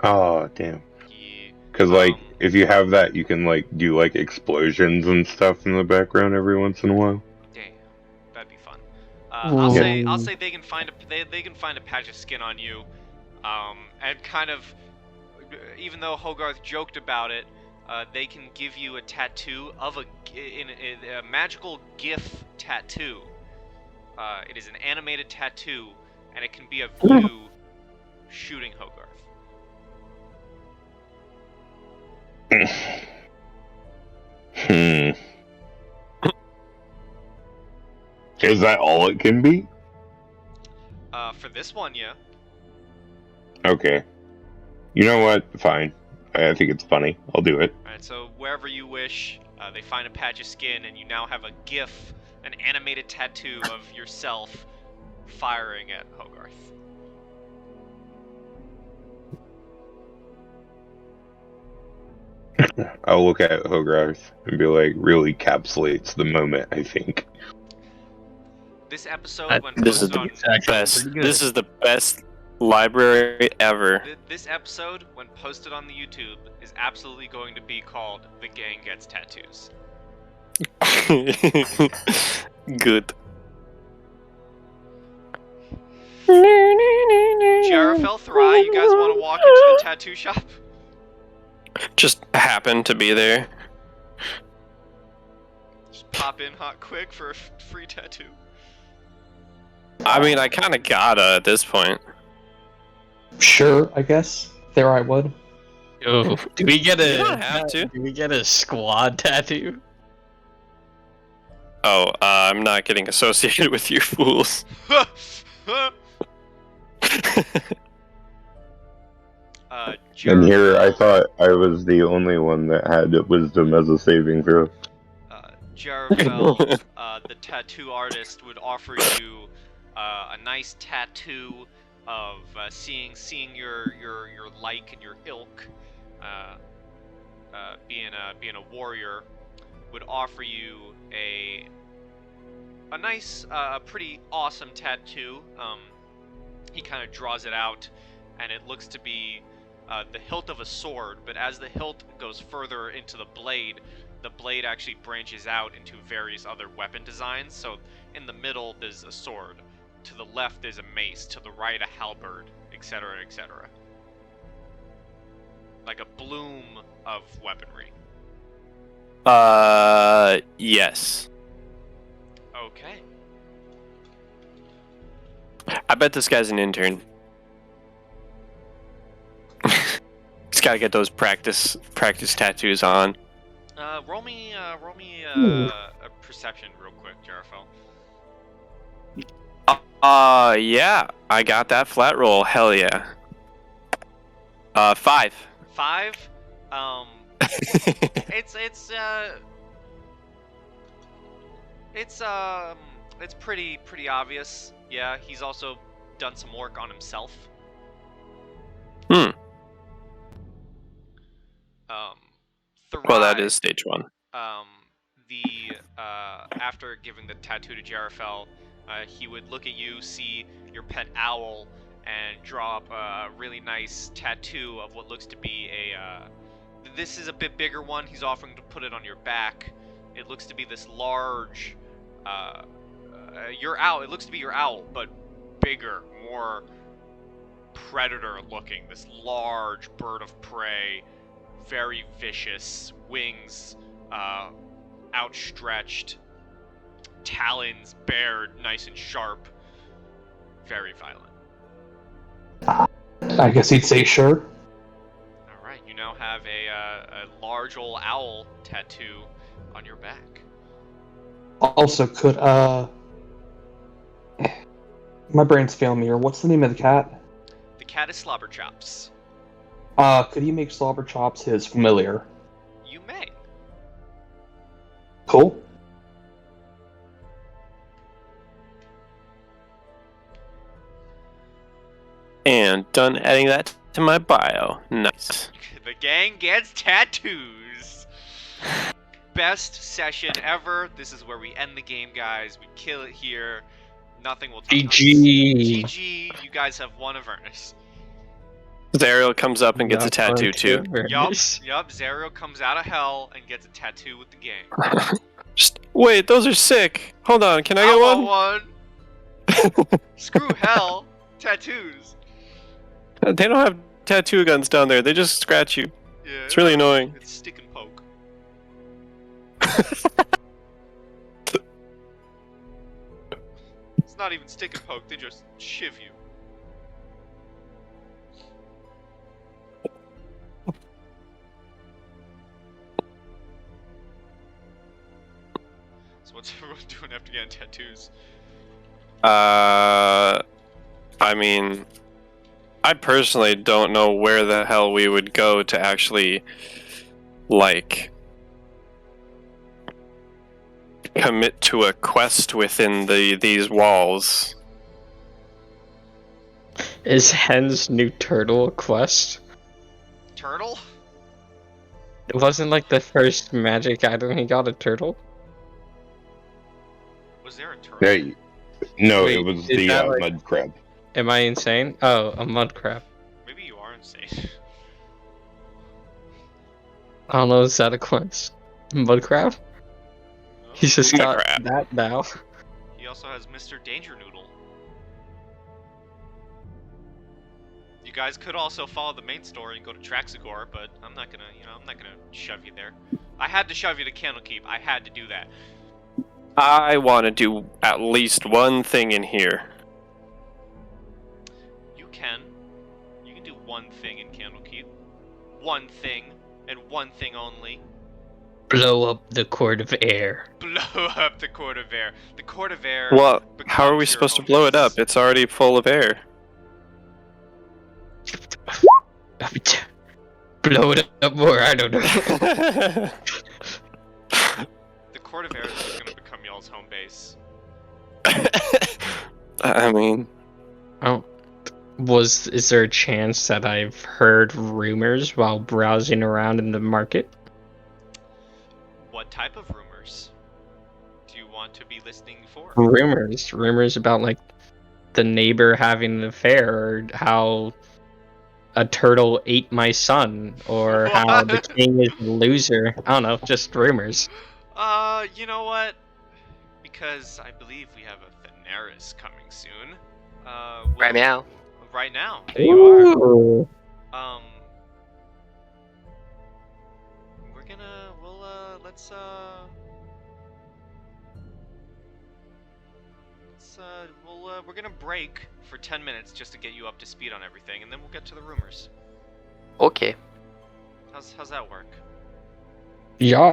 Oh, damn. Yeah. Because like if you have that, you can like do like explosions and stuff in the background every once in a while. Damn, that'd be fun. Ooh. I'll say they can find a patch of skin on you, and kind of, even though Hogarth joked about it, they can give you a tattoo of a magical GIF tattoo. It is an animated tattoo, and it can be of you shooting Hogarth. Is that all it can be? For this one, yeah. Okay. You know what? Fine. I think it's funny. I'll do it. Alright, so wherever you wish, they find a patch of skin, and you now have a GIF, an animated tattoo of yourself firing at Hogarth. I'll look at Hogarth and be like, really encapsulates the moment, I think. This episode, when This is posted the on best. This is the best library ever. this episode, when posted on the YouTube, is absolutely going to be called "The Gang Gets Tattoos." Good. Jarafel, Thrai, you guys want to walk into the tattoo shop? Just happened to be there. Just pop in hot quick for a free tattoo. I mean, I kind of gotta at this point. Sure, I guess. There I would. Oh, do we get You don't have to. Do we get a squad tattoo? Oh, I'm not getting associated with you fools. And here, I thought I was the only one that had wisdom as a saving throw. Jaravel, the tattoo artist, would offer you a nice tattoo of seeing your like and your ilk, being a warrior, would offer you a nice, pretty awesome tattoo. He kind of draws it out, and it looks to be the hilt of a sword, but as the hilt goes further into the blade actually branches out into various other weapon designs. So in the middle there's a sword, to the left there's a mace, to the right a halberd, etc., etc. Like a bloom of weaponry. Yes. Okay. I bet this guy's an intern. He's got to get those practice tattoos on. Roll me a perception real quick, Jarafel. Yeah, I got that flat roll. Hell yeah. 5. 5. It's pretty obvious. Yeah, he's also done some work on himself. Well, that is stage 1. After giving the tattoo to Jarafel, he would look at you, see your pet owl, and draw up a really nice tattoo of what looks to be this is a bit bigger one. He's offering to put it on your back. It looks to be this large, your owl. It looks to be your owl, but bigger, more predator-looking. This large bird of prey, very vicious, wings outstretched, talons bared, nice and sharp. Very violent. I guess he'd say sure. Alright, you now have a large old owl tattoo on your back. Also, could, my brain's failing me here. What's the name of the cat? The cat is Slobberchops. Could he make Slobberchops his familiar? You may. Cool. And done adding that to my bio. Nice. The gang gets tattoos. Best session ever. This is where we end the game, guys. We kill it here. Nothing will top us. GG. GG. You guys have won Avernus. Zariel comes up and gets a Not tattoo going too. to Yup. Avernus. Zariel comes out of hell and gets a tattoo with the gang. Just wait, those are sick. Hold on, can I get I one? want one. Screw hell. Tattoos. They don't have tattoo guns down there. They just scratch you. Yeah. It's really annoying. It's stick and poke. It's not even stick and poke. They just shiv you. So what's everyone doing after getting tattoos? I mean, I personally don't know where the hell we would go to actually, like, commit to a quest within these walls. Is Hen's new turtle a quest? Turtle? It wasn't like the first magic item he got a turtle? Was there a turtle? Hey, no, Wait, it was is the that like- mud crab. Am I insane? Oh, a mud crab. Maybe you are insane. I don't know, is that a quest? Mud crab? He's just Mud got crab. that now. He also has Mr. Danger Noodle. You guys could also follow the main story and go to Traxagore, but I'm not gonna, I'm not gonna shove you there. I had to shove you to Candlekeep. I had to do that. I want to do at least one thing in here. You can. You can do one thing in Candlekeep. One thing, and one thing only. Blow up the court of air. Blow up the Court of Air. The Court of Air. Well, how are we becomes your supposed to home blow it base. up? It's already full of air. Blow it up more, I don't know. The Court of Air is just gonna become y'all's home base. I mean, Oh. Is there a chance that I've heard rumors while browsing around in the market? What type of rumors do you want to be listening for? Rumors about like the neighbor having an affair, or how a turtle ate my son, or how the What? king is a loser. I don't know, just rumors. You know what? Because I believe we have a Daenerys coming soon. Right now. Right now. There you are. Ooh. We're gonna break for 10 minutes just to get you up to speed on everything, and then we'll get to the rumors. Okay. How's that work? Yeah. All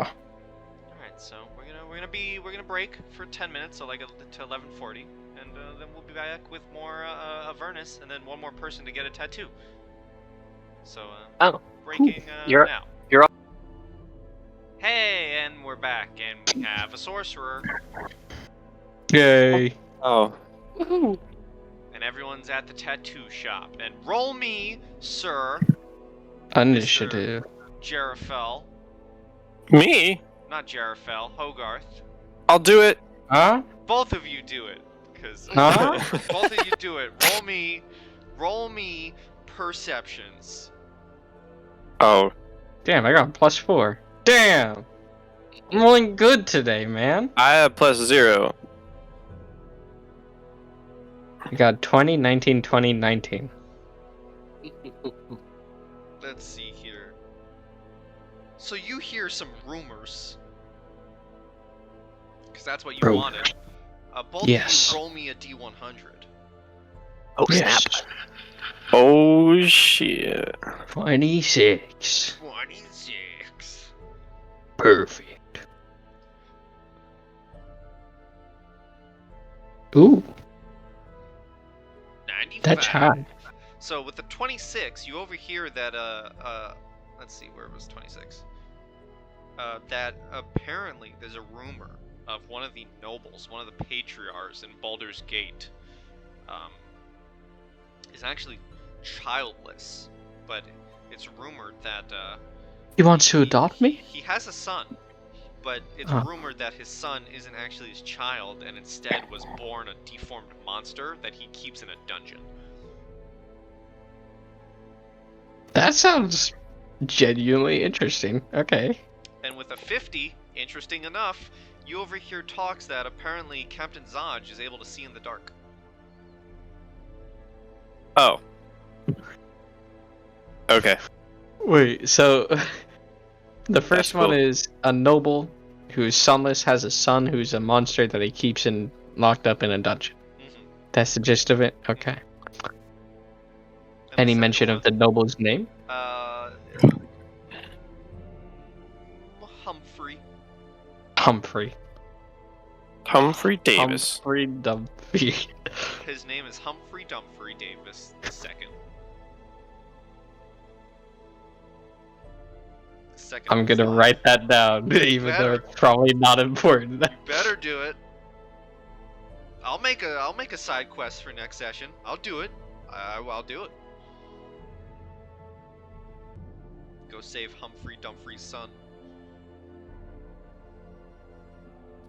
right, so we're gonna break for 10 minutes, so like to 11:40, and then we'll be back with more Avernus, and then one more person to get a tattoo. So breaking now. you're up. Hey, and we're back, and we have a sorcerer, Yay. oh, Woohoo. and everyone's at the tattoo shop. And roll me, sir, Initiative. Jarafel, me? not Jarafel, Hogarth. I'll do it. Huh? Both of you do it, because Huh? both of you do it. Roll me perceptions. Oh, Damn, I got +4. Damn! I'm rolling good today, man. I have +0. I got 20, 19, 20, 19. Let's see here. So you hear some rumors because that's what you Bro. wanted. Both Yes. of you roll me a D100. Oh, Yes. snap. Oh shit. 26. 26. Perfect. Ooh, 95. that's high. So with the 26, you overhear that let's see, where was 26? That apparently there's a rumor of one of the nobles, one of the patriarchs in Baldur's Gate, is actually childless, but it's rumored that He wants to adopt me? he has a son, but it's Oh. rumored that his son isn't actually his child and instead was born a deformed monster that he keeps in a dungeon. That sounds genuinely interesting. Okay. And with a 50, interesting enough, you overhear talks that apparently Captain Zaj is able to see in the dark. Oh. Okay. Wait, so the first That's one cool. is a noble who's sonless has a son who's a monster that he keeps locked up in a dungeon. Mm-hmm. That's the gist of it? Okay. And Any the mention second of the noble's name? one, Humphrey. Humphrey. Humphrey Davis. Humphrey Dumphy. His name is Humphrey Dumfrey Davis II. Second I'm one is gonna live. write that down, even though better. it's probably not important. Better do it. I'll make a side quest for next session. I'll do it. I'll do it. Go save Humphrey Dumfrey's son.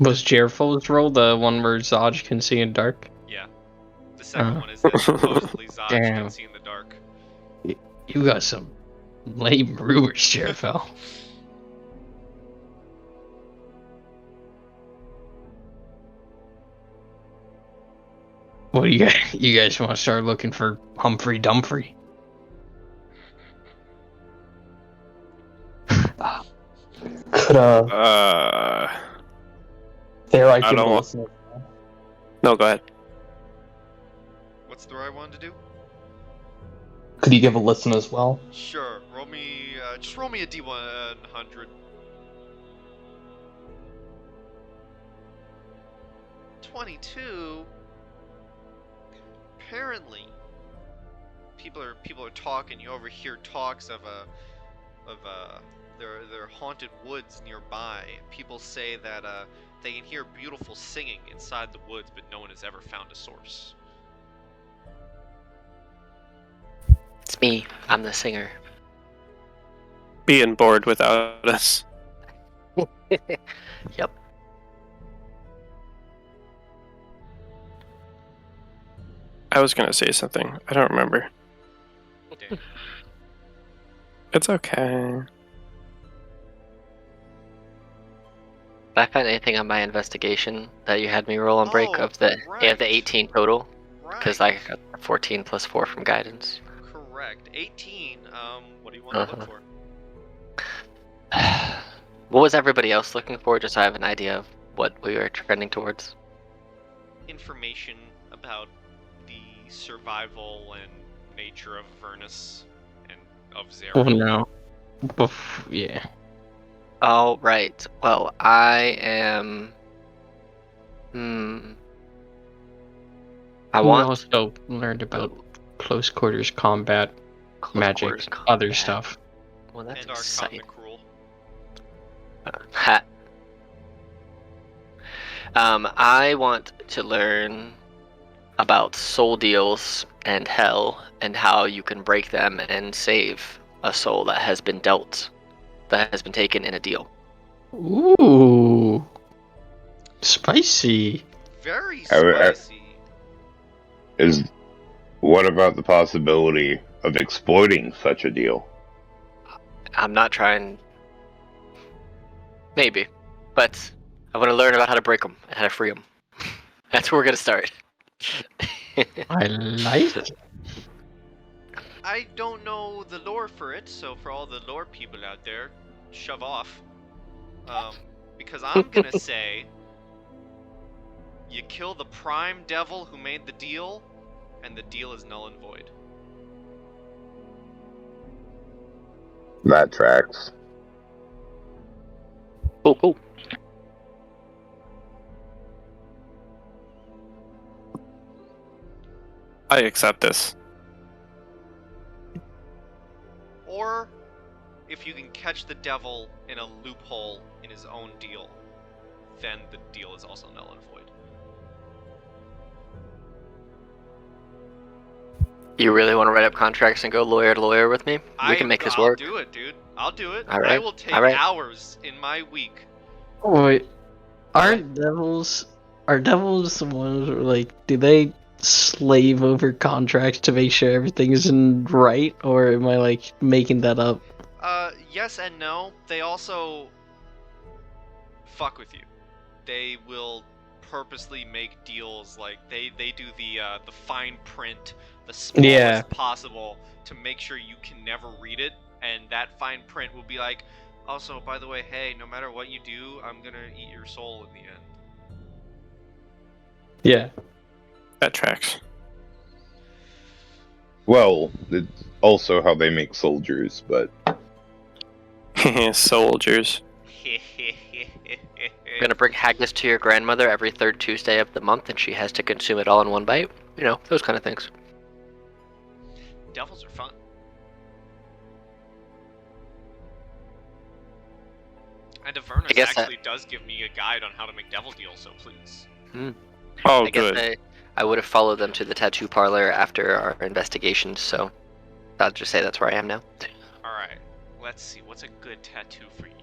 Was Jerfol's role the one where Zaj can see in dark? Yeah. The second one is that supposedly Zaj Damn. can see in the dark. You got some lame rumors, Jerfel. What do you guys want to start looking for Humphrey Dumfrey? Could there I I give don't a want- listen. No, go ahead. What's the right one to do? Could you give a listen as well? Sure. Roll me. Just roll me a D100. 22. Apparently, people are talking. You overhear talks of their haunted woods nearby. People say that they can hear beautiful singing inside the woods, but no one has ever found a source. It's me. I'm the singer. Being bored without us. Yep. I was gonna say something. I don't remember. Damn. It's okay. Did I find anything on my investigation that you had me roll on break Oh, of the right. 18 total? Right. Because I got 14 plus 4 from guidance. Correct. 18. What do you want to look for? What was everybody else looking for? Just so I have an idea of what we were trending towards. Information about the survival and nature of Avernus and of Zero. Oh no. Yeah. Oh, right. Well, I am. I We want also learned about close quarters combat, close magic, quarters other combat. stuff. Well, that's And our exciting. comic rule. Ha. I want to learn about soul deals and hell and how you can break them and save a soul that has been dealt, that has been taken in a deal. Ooh. Spicy. Very I- spicy. What about the possibility of exploiting such a deal? I'm not trying. Maybe. But I want to learn about how to break them and how to free them. That's where we're going to start. I like it. I don't know the lore for it, so for all the lore people out there, shove off. Because I'm gonna say You kill the prime devil who made the deal, and the deal is null and void. That tracks. Cool. I accept this. Or, if you can catch the devil in a loophole in his own deal, then the deal is also null and void. You really want to write up contracts and go lawyer to lawyer with me? We can make this work. I'll do it, dude. I'll do it. All right. I will take All right. hours in my week. Oh, wait, aren't devils the ones who, like, do they slave over contracts to make sure everything is right, or am I like making that up? Yes and no. They also fuck with you. They will purposely make deals like they do the fine print, the smallest Yeah. possible to make sure you can never read it, and that fine print will be like, also, by the way, hey, no matter what you do, I'm gonna eat your soul in the end. Yeah. That tracks. Well, it's also how they make soldiers, but Soldiers. I'm gonna bring haggis to your grandmother every third Tuesday of the month, and she has to consume it all in one bite. You know, those kind of things. Devils are fun. And Avernus guess that- actually does give me a guide on how to make devil deals, so please. Oh, I guess good. I would have followed them to the tattoo parlor after our investigations, so I'll just say that's where I am now. Alright, let's see. What's a good tattoo for you?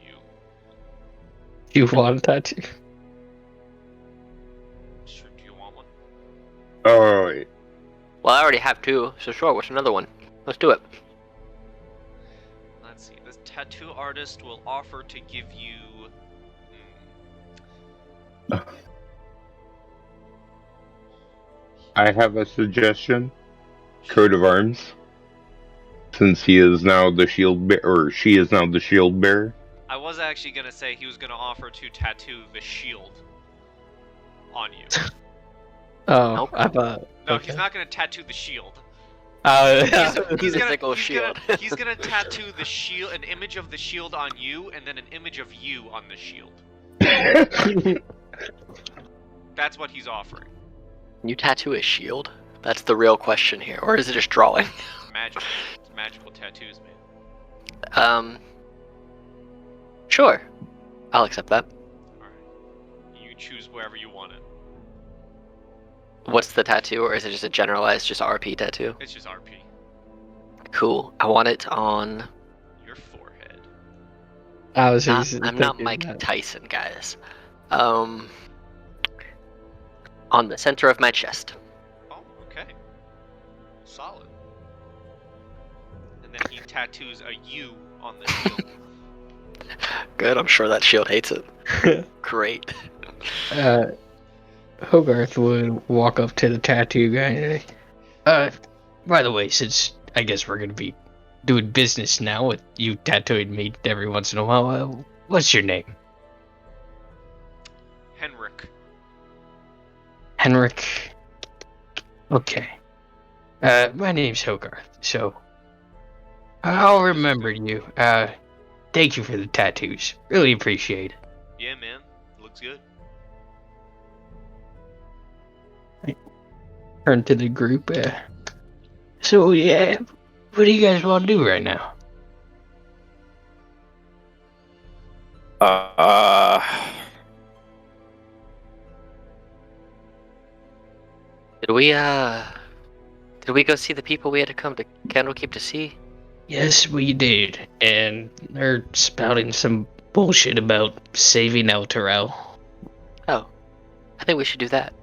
You want a tattoo? Sure, do you want one? alright. Well, I already have two, so sure, what's another one? Let's do it. Let's see. This tattoo artist will offer to give you... I have a suggestion. Coat of arms. Since he is now the shield bearer, or she is now the shield bearer. I was actually gonna say he was gonna offer to tattoo the shield on you. Oh, Okay. I thought. No, okay. he's not gonna tattoo the shield. He's a big old shield. He's gonna tattoo the shield, an image of the shield on you, and then an image of you on the shield. That's what he's offering. Can you tattoo a shield? That's the real question here, or is it just drawing? Magical. It's magical tattoos, man. Sure. I'll accept that. Alright. You choose wherever you want it. What's the tattoo, or is it just a generalized, just RP tattoo? It's just RP. Cool. I want it on. Your forehead. I was I'm not thinking Mike that. Tyson, guys. On the center of my chest. Oh, okay. Solid. And then he tattoos a U on the shield. Good. I'm sure that shield hates it. Great. Hogarth would walk up to the tattoo guy and say, by the way, since I guess we're gonna be doing business now with you tattooing me every once in a while, what's your name? Henrik. Henrik. Okay. My name's Hogarth, so I'll remember you. Thank you for the tattoos. Really appreciate it. Yeah, man. Looks good. Turn to the group. So yeah, what do you guys want to do right now? Did we go see the people we had to come to Candlekeep to see? Yes, we did, and they're spouting some bullshit about saving El Terrell. Oh, I think we should do that.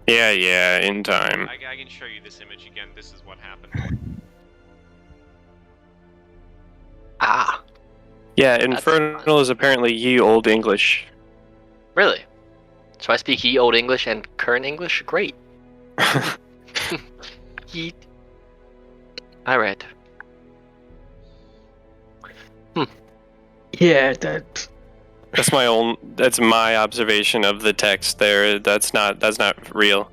Yeah, in time. I can show you this image again. This is what happened. Ah, Yeah, That's Infernal is apparently ye old English. really? So I speak ye old English and current English? Great. Yeet. Alright. Yeah, that. That's my observation of the text there. That's not real.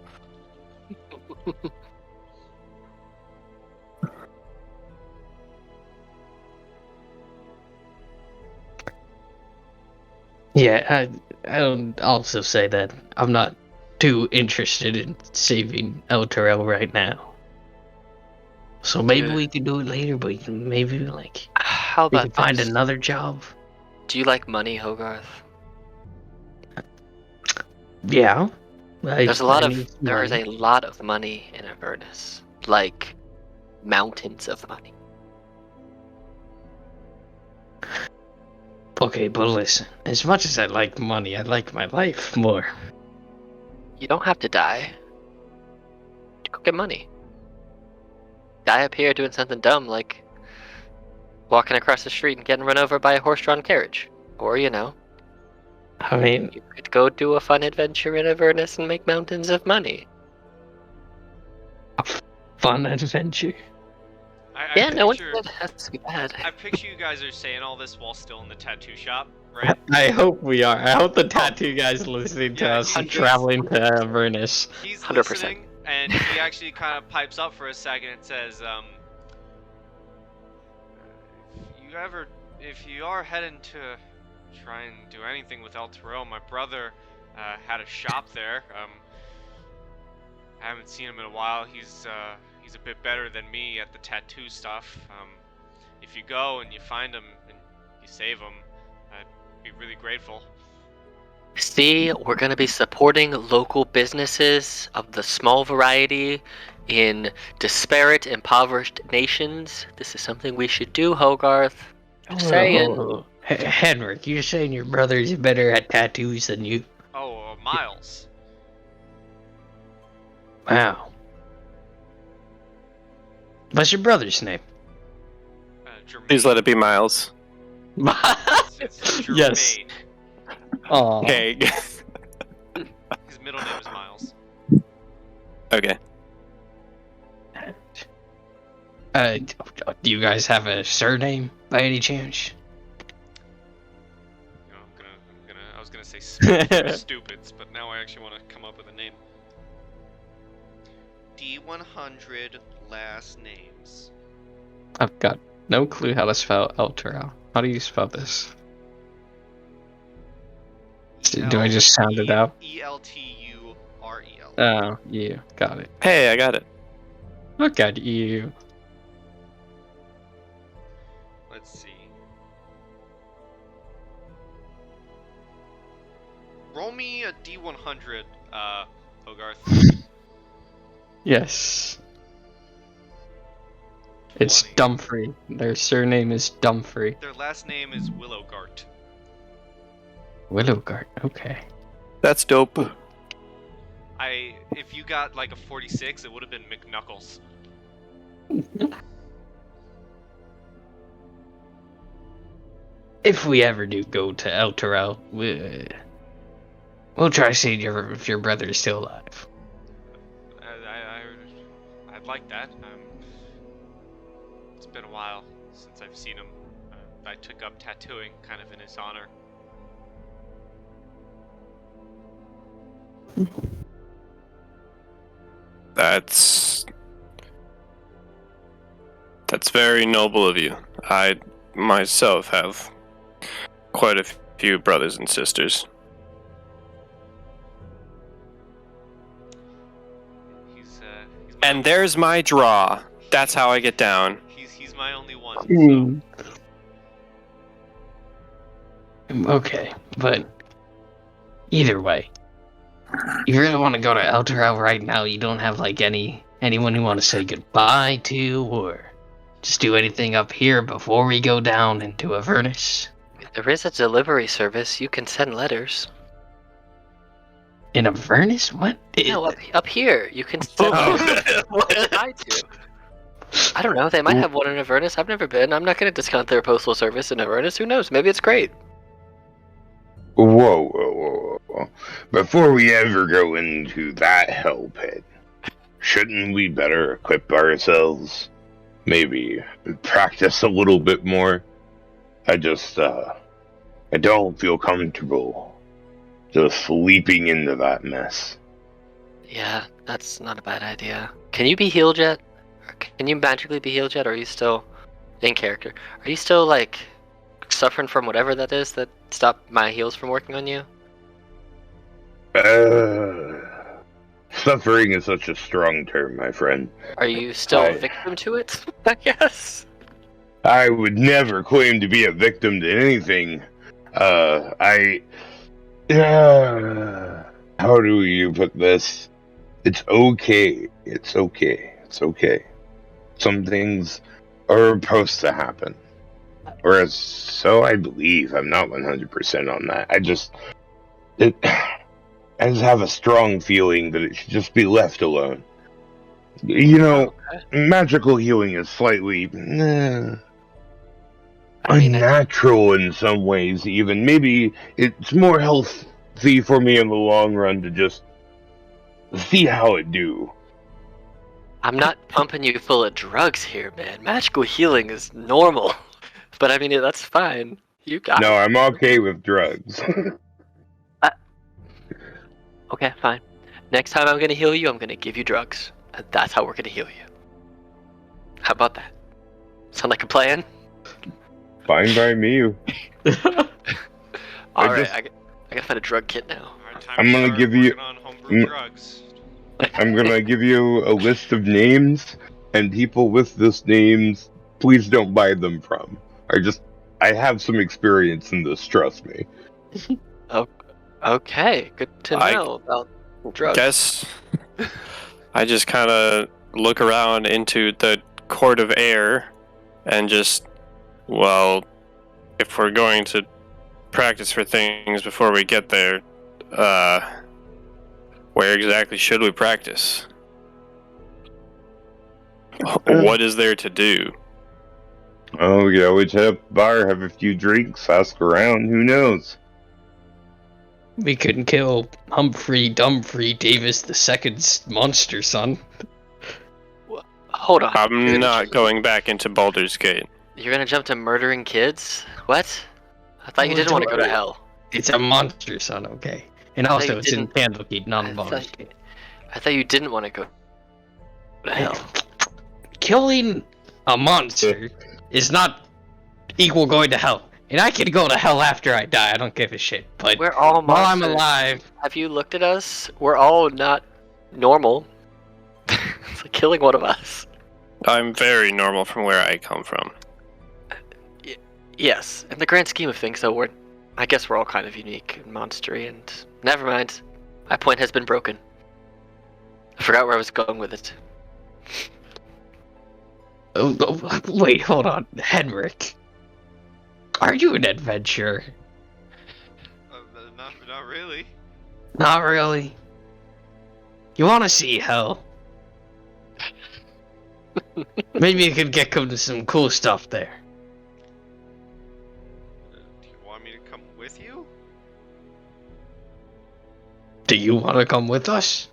Yeah, I'll also say that I'm not too interested in saving El Terrell right now. So maybe Good. we could do it later, but maybe like How we about can find this? another job. Do you like money, Hogarth? Yeah, I There is need some a money. lot of money in Avernus, like mountains of money. Okay, but listen, as much as I like money, I like my life more. You don't have to die. Go get money. Die up here doing something dumb like walking across the street and getting run over by a horse-drawn carriage. Or, I mean, you could go do a fun adventure in Avernus and make mountains of money. fun adventure. Yeah, no one picture, said it has to be bad. I picture you guys are saying all this while still in the tattoo shop, right? I hope we are. I hope the tattoo guy's listening to Yeah, us and he's- traveling to Avernus. He's 100%. listening, and he actually kind of pipes up for a second and says, if you are heading to try and do anything with El Terrell, my brother had a shop there. I haven't seen him in a while. He's a bit better than me at the tattoo stuff. If you go and you find him and you save him, I'd be really grateful. See, we're going to be supporting local businesses of the small variety in disparate, impoverished nations. This is something we should do, Hogarth. Just saying. Henrik, you're saying your brother's better at tattoos than you? Oh, Miles. Wow. What's your brother's name? Jermaine. Please let it be Miles. It's Jermaine. Yes. Aw. Okay. His middle name is Miles. Okay. Do you guys have a surname by any chance? I was gonna say stupids, but now I actually want to come up with a name. D100 last names. I've got no clue how to spell Elturel. How do you spell this? Do I just sound it out? ELTUREL. Oh, you got it. Hey, I got it. Look at you. Let's see. Roll me a D100, Hogarth. Yes. It's 20. Dumfrey. Their surname is Dumfrey. Their last name is Willowgart. Willowgart, okay. That's dope. If you got like a 46, it would have been McNuckles. If we ever do go to El Terrell, we'll try seeing if your brother is still alive. I'd like that. It's been a while since I've seen him. I took up tattooing kind of in his honor. That's very noble of you. I myself have quite a few brothers and sisters. He's And there's my draw. That's how I get down. He's my only one. So. Okay, but either way, you really want to go to El Terrell right now? You don't have like anyone you want to say goodbye to, or just do anything up here before we go down into Avernus? There is a delivery service. You can send letters. In Avernus? What? No, up here. You can send letters. Goodbye to. I don't know. They might have one in Avernus. I've never been. I'm not going to discount their postal service in Avernus. Who knows? Maybe it's great. Whoa. Before we ever go into that hell pit, shouldn't we better equip ourselves? Maybe practice a little bit more? I just, I don't feel comfortable just sleeping into that mess. Yeah, that's not a bad idea. Can you be healed yet? Or can you magically be healed yet? Or are you still in character? Are you still like suffering from whatever that is that stopped my heals from working on you? Suffering is such a strong term, my friend. Are you still a victim to it? I guess. I would never claim to be a victim to anything. How do you put this? It's okay. It's okay. It's okay. Some things are supposed to happen. Or so I believe. I'm not 100% on that. I just have a strong feeling that it should just be left alone. You know, magical healing is slightly unnatural in some ways, even. Maybe it's more healthy for me in the long run to just see how it do. I'm not pumping you full of drugs here, man. Magical healing is normal. But I mean, that's fine. You got it. No, I'm okay with drugs. Okay, fine. Next time I'm gonna heal you, I'm gonna give you drugs. And that's how we're gonna heal you. How about that? Sound like a plan? Fine by me. Alright, I gotta find a drug kit now. I'm gonna give you on homebrew drugs. I'm gonna give you a list of names, and people with this names, please don't buy them from. I have some experience in this, trust me. Okay, good to know about drugs. Guess I just kind of look around into the court of air and just, well, if we're going to practice for things before we get there, where exactly should we practice? What is there to do? Oh, we could always head up the bar, have a few drinks, ask around, who knows? We couldn't kill Humphrey Dumfrey Davis II's monster son. Hold on. I'm not going back into Baldur's Gate. You're gonna jump to murdering kids? What? I thought you didn't want to go to hell. It's a monster son, okay? And also, it's in Candlekeep, not in Baldur's Gate. I thought you didn't want to go to hell. Killing a monster is not equal going to hell. And I can go to hell after I die, I don't give a shit. But we're all monsters. While I'm alive... Have you looked at us? We're all not normal. It's like killing one of us. I'm very normal from where I come from. Yes, in the grand scheme of things, though, I guess we're all kind of unique and monstery, and never mind. My point has been broken. I forgot where I was going with it. Wait, hold on. Henrik. Are you an adventurer? Not really. Not really. You want to see hell? Maybe you could get to some cool stuff there. Do you want me to come with you? Do you want to come with us?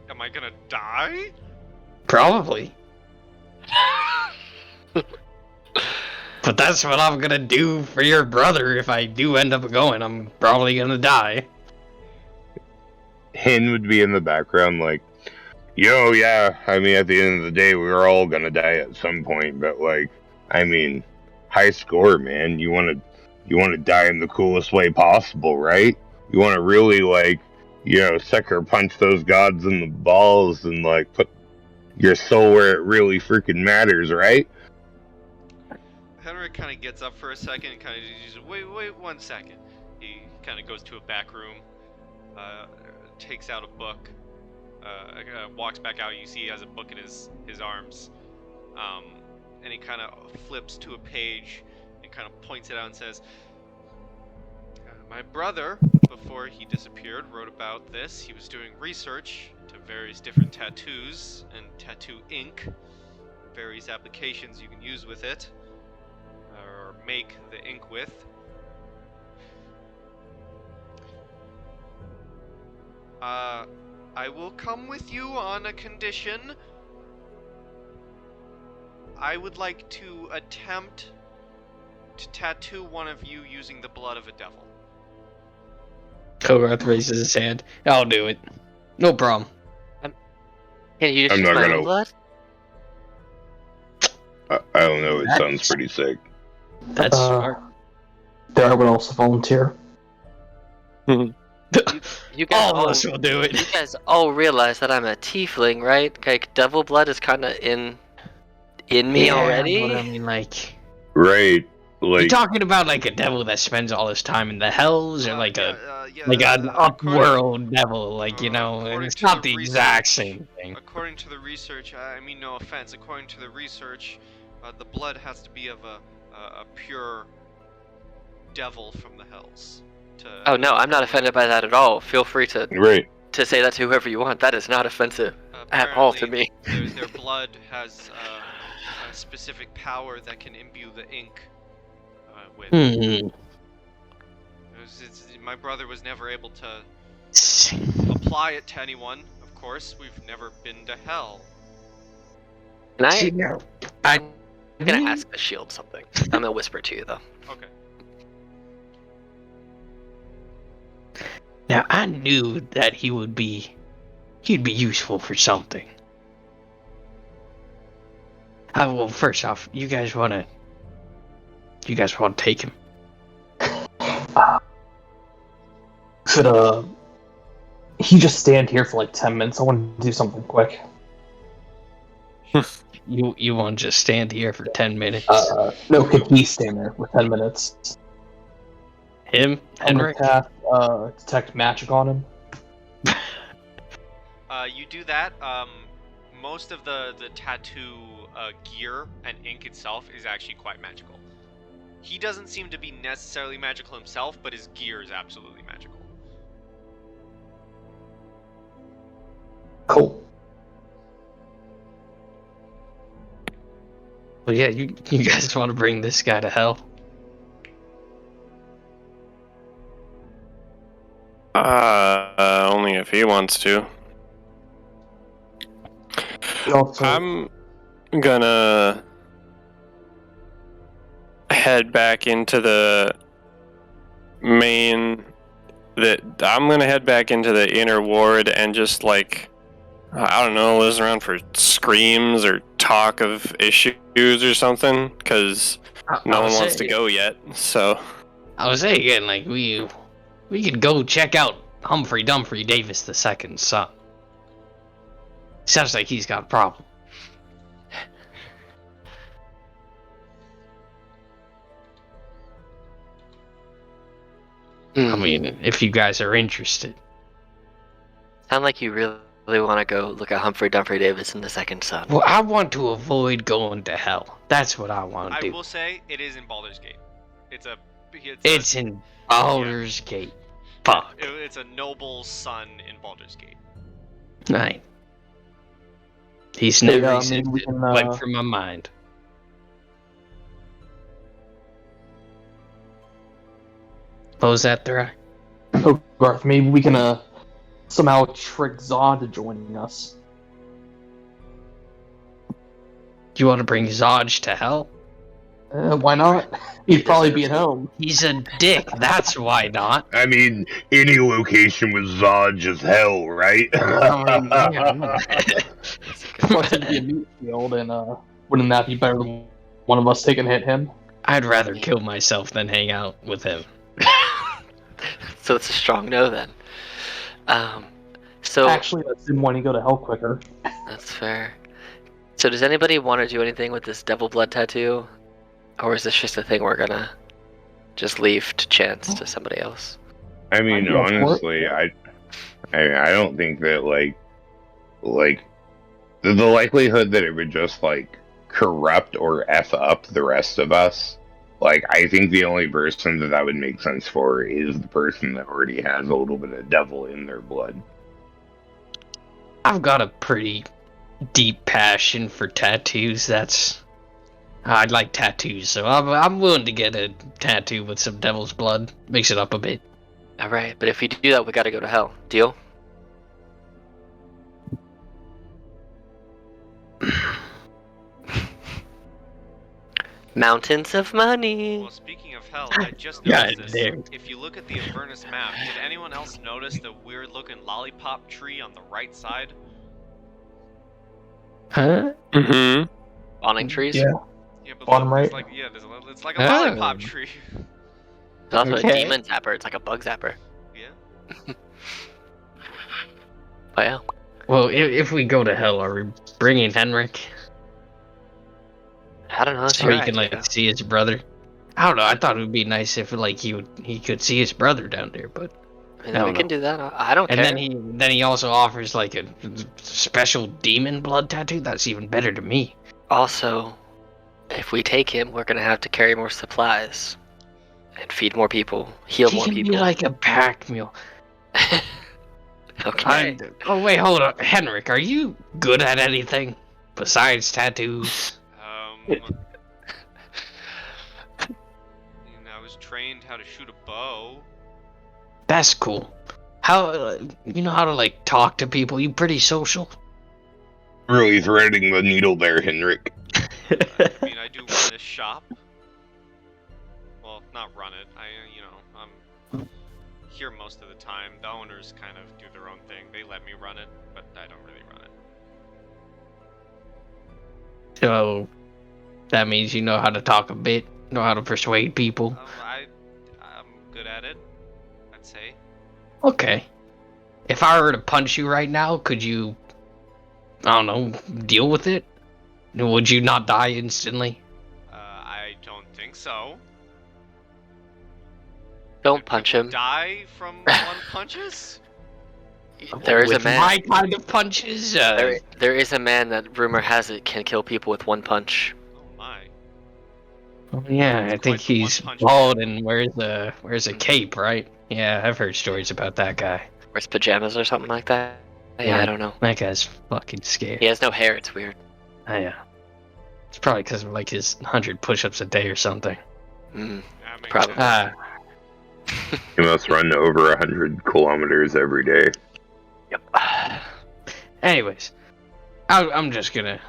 Am I gonna die? Probably. But that's what I'm gonna do for your brother if I do end up going. I'm probably gonna die. Hin would be in the background like, yo, yeah, I mean, at the end of the day, we're all gonna die at some point, but like, I mean, high score, man. You wanna die in the coolest way possible, right? You wanna really, like, sucker punch those gods in the balls and, like, put your soul where it really freaking matters, right? Henrik kind of gets up for a second and kind of just, wait 1 second. He kind of goes to a back room, takes out a book, walks back out. You see he has a book in his arms, and he kind of flips to a page and kind of points it out and says, my brother, before he disappeared, wrote about this. He was doing research to various different tattoos and tattoo ink, various applications you can use with it, or make the ink with. I will come with you on a condition. I would like to attempt to tattoo one of you using the blood of a devil. Kogarth raises his hand. I'll do it. No problem. Can you just I'm use not my gonna- own blood? I don't know. It sounds pretty sick. That's smart. Dara would also volunteer. You guys All of us will do it. You guys all realize that I'm a tiefling, right? Like devil blood is kind of in me already. But I mean, like, Right. you Like, talking about like a devil that spends all his time in the hells, or like an according- up-world devil, like, you know, according it's to not the the exact research- same thing. According to the research, I mean no offense, according to the research, the blood has to be of a pure devil from the hells. Oh no, I'm not offended by that at all. Feel free to right. say that to whoever you want. That is not offensive at all to me. Their blood has a specific power that can imbue the ink with. My brother was never able to apply it to anyone. Of course, we've never been to hell. And I'm I'm gonna ask the shield something. I'm gonna whisper to you though. Okay. Now, I knew that he'd be useful for something. Well, first off, you guys wanna take him? Could he just stand here for like 10 minutes? I want to do something quick. You want to just stand here for 10 minutes? No, could he stand there for 10 minutes? Him? I'm gonna Henrik? cast detect magic on him. You do that. Most of the tattoo gear and ink itself is actually quite magical. He doesn't seem to be necessarily magical himself, but his gear is absolutely magical. Cool. Well, yeah, you guys want to bring this guy to hell? Only if he wants to. Also, I'm gonna head back into the I'm gonna head back into the inner ward and just like, I don't know, listen around for screams or talk of issues or something, because no one wants to go yet. So I was saying again, like we could go check out Humphrey Dumphrey Davis II's son. Sounds like he's got a problem. I mean, if you guys are interested. Sound like you really want to go look at Humphrey Dumphrey Davis and the second son. Well, I want to avoid going to hell. That's what I want to I do. will say it is in Baldur's Gate. It's in Baldur's Gate. Fuck. It's a noble's son in Baldur's Gate. Right. He's Hey, never maybe we existed, can, wiped from my mind. What was that, Thra? oh, Garth, maybe we can somehow trick Zod to joining us. You want to bring Zodge to hell? Why not? He'd probably be at home. He's a dick, that's why not. I mean, any location with Zodge is hell, right? I mean, yeah. Plus, it'd be a meat field, and wouldn't that be better than one of us taking hit him? I'd rather kill myself than hang out with him. So it's a strong no then. So Actually, that's him wanting to go to hell quicker. that's fair. So does anybody want to do anything with this devil blood tattoo? Or is this just a thing we're gonna just leave to chance to somebody else? I mean, I'd go for it. honestly, I don't think that like the likelihood that it would just like corrupt or f up the rest of us. Like, I think the only person that would make sense for is the person that already has a little bit of devil in their blood. I've got a pretty deep passion for tattoos. I like tattoos, so I'm willing to get a tattoo with some devil's blood. Mix it up a bit. Alright, but if you do that, we gotta go to hell. Deal? Mountains of money. Well, speaking of hell, I just Yeah, noticed this. there. If you look at the Avernus map, did anyone else notice the weird-looking lollipop tree on the right side? Huh? Mm-hmm. Awning trees. Yeah. Yeah, but Bottom look, right. it's like a lollipop Oh. tree. There's also Okay. a demon zapper. It's like a bug zapper. Yeah. But yeah. Well, if we go to hell, are we bringing Henrik I don't know. It's so your he can idea. like see his brother? I don't know. I thought it would be nice if like he could see his brother down there, but I mean, I we don't can know. do that. I don't and care. then he also offers like a special demon blood tattoo. That's even better to me. Also, if we take him, we're gonna have to carry more supplies and feed more people, heal He more can people. be like a pack mule. Okay. Oh wait, hold up, Henrik. Are you good at anything besides tattoos? I was trained how to shoot a bow. That's cool. How you know how to like talk to people? You pretty social. Really threading the needle there, Henrik. I mean, I do run a shop. Well, not run it. I'm here most of the time. The owners kind of do their own thing. They let me run it, but I don't really run it. So that means you know how to talk a bit, know how to persuade people. I'm good at it, I'd say. Okay. If I were to punch you right now, could you, I don't know, deal with it? Would you not die instantly? I don't think so. Don't Do punch people him. Die from one punches? There is a With man. my kind of punches? There is a man that rumor has it can kill people with one punch. Oh my. Yeah, I It's think quite the he's one-punch bald man. and wears a cape, right? Yeah, I've heard stories about that guy. Wears pajamas or something like that. Yeah, I don't know. That guy's fucking scary. He has no hair. It's weird. Yeah. It's probably because of like his 100 push-ups a day or something. Mm. That makes Probably. sense. You must run over 100 kilometers every day. Yep. Anyways, I'm just gonna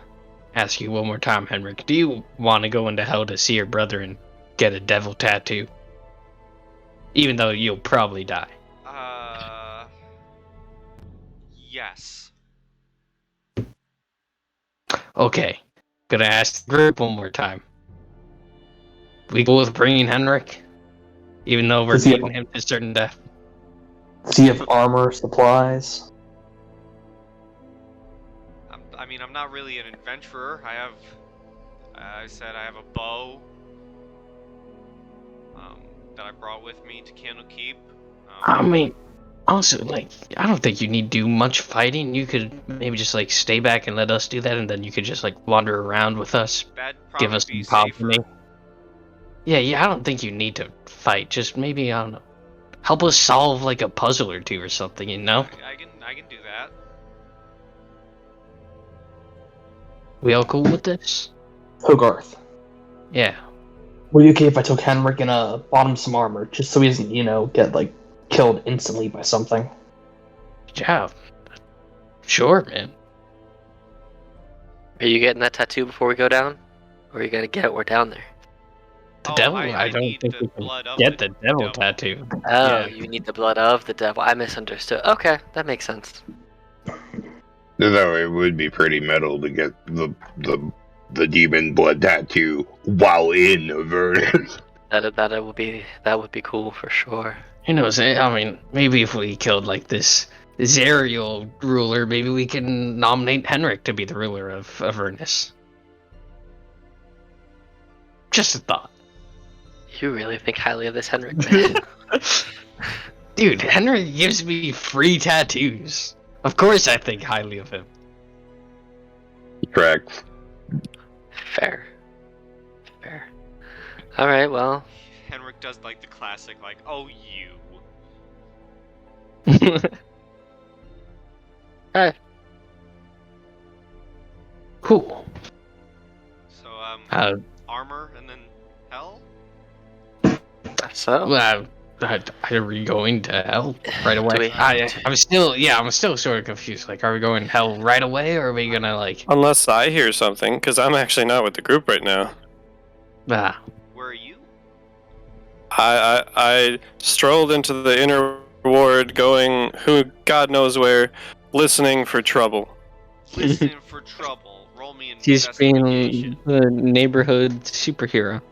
ask you one more time, Henrik. Do you want to go into hell to see your brother and get a devil tattoo? Even though you'll probably die. Yes. Okay. Gonna ask the group one more time. We go with bringing Henrik? Even though we're Does he have- beating him to certain death? Do you have armor, supplies? I'm not really an adventurer. I said I have a bow that I brought with me to Candlekeep. I mean, also, like, I don't think you need to do much fighting. You could maybe just, like, stay back and let us do that, and then you could just, like, wander around with us. That'd Give probably us be some safer. company. Yeah, I don't think you need to fight. Just maybe, I don't know, help us solve, like, a puzzle or two or something, you know? I can do that. We all cool with this? Hogarth. Yeah. Were you okay if I took Henrik and bought him some armor, just so he doesn't, get like killed instantly by something? Yeah. Sure, man. Are you getting that tattoo before we go down? Or are you gonna get it? We're down there. The Oh, devil? I don't need think the we can blood of get the the devil devil. tattoo. Oh, Yeah. you need the blood of the devil. I misunderstood. Okay, that makes sense. Though it would be pretty metal to get the demon blood tattoo while in Avernus. That would be cool for sure. Who knows? I mean, maybe if we killed, like, this Zerial ruler, maybe we can nominate Henrik to be the ruler of Avernus. Just a thought. You really think highly of this Henrik, man? Dude, Henrik gives me free tattoos. Of course I think highly of him. Tracks. Fair. Alright, well. Henrik does like the classic, like, oh you. Hey. Cool. So armor and then hell? So? Are we going to hell right Do away? we- I'm still sort of confused. Like, are we going to hell right away, or are we gonna, like... Unless I hear something, because I'm actually not with the group right now. Ah. Where are you? I strolled into the inner ward, going who God knows where, listening for trouble. Listen for trouble. Roll me an He's being investigation. the neighborhood superhero.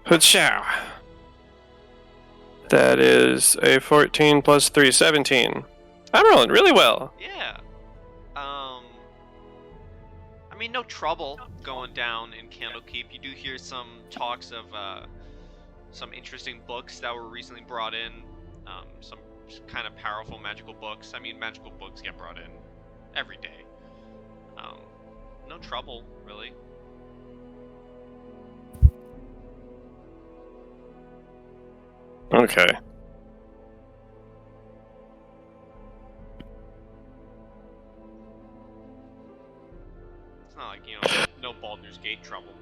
Hootshow. That is a 14 plus 3, 17. I'm rolling really well. Yeah. I mean, no trouble going down in Candlekeep. You do hear some talks of some interesting books that were recently brought in. Some kind of powerful magical books. I mean, magical books get brought in every day. No trouble, really. Okay. It's not like, no Baldur's Gate trouble.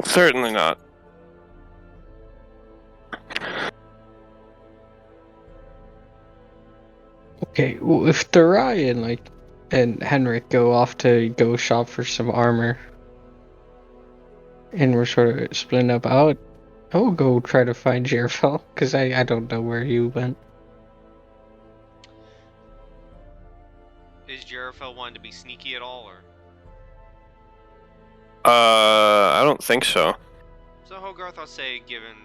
Certainly not. Okay, well, if Thurai and Henrik go off to go shop for some armor, and we're sort of splitting up, I will go try to find Jerfel, because I don't know where you went. Is Jerifel wanting to be sneaky at all, or? I don't think so. So Hogarth, I'll say, given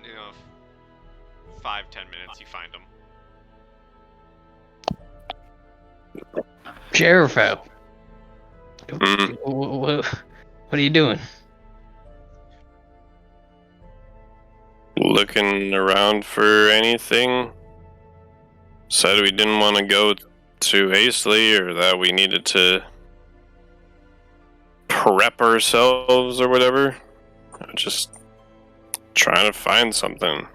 5-10 minutes, you find him. Jerfel! Mm. What are you doing? Looking around for anything. Said we didn't want to go too hastily, or that we needed to prep ourselves or whatever. Just trying to find something.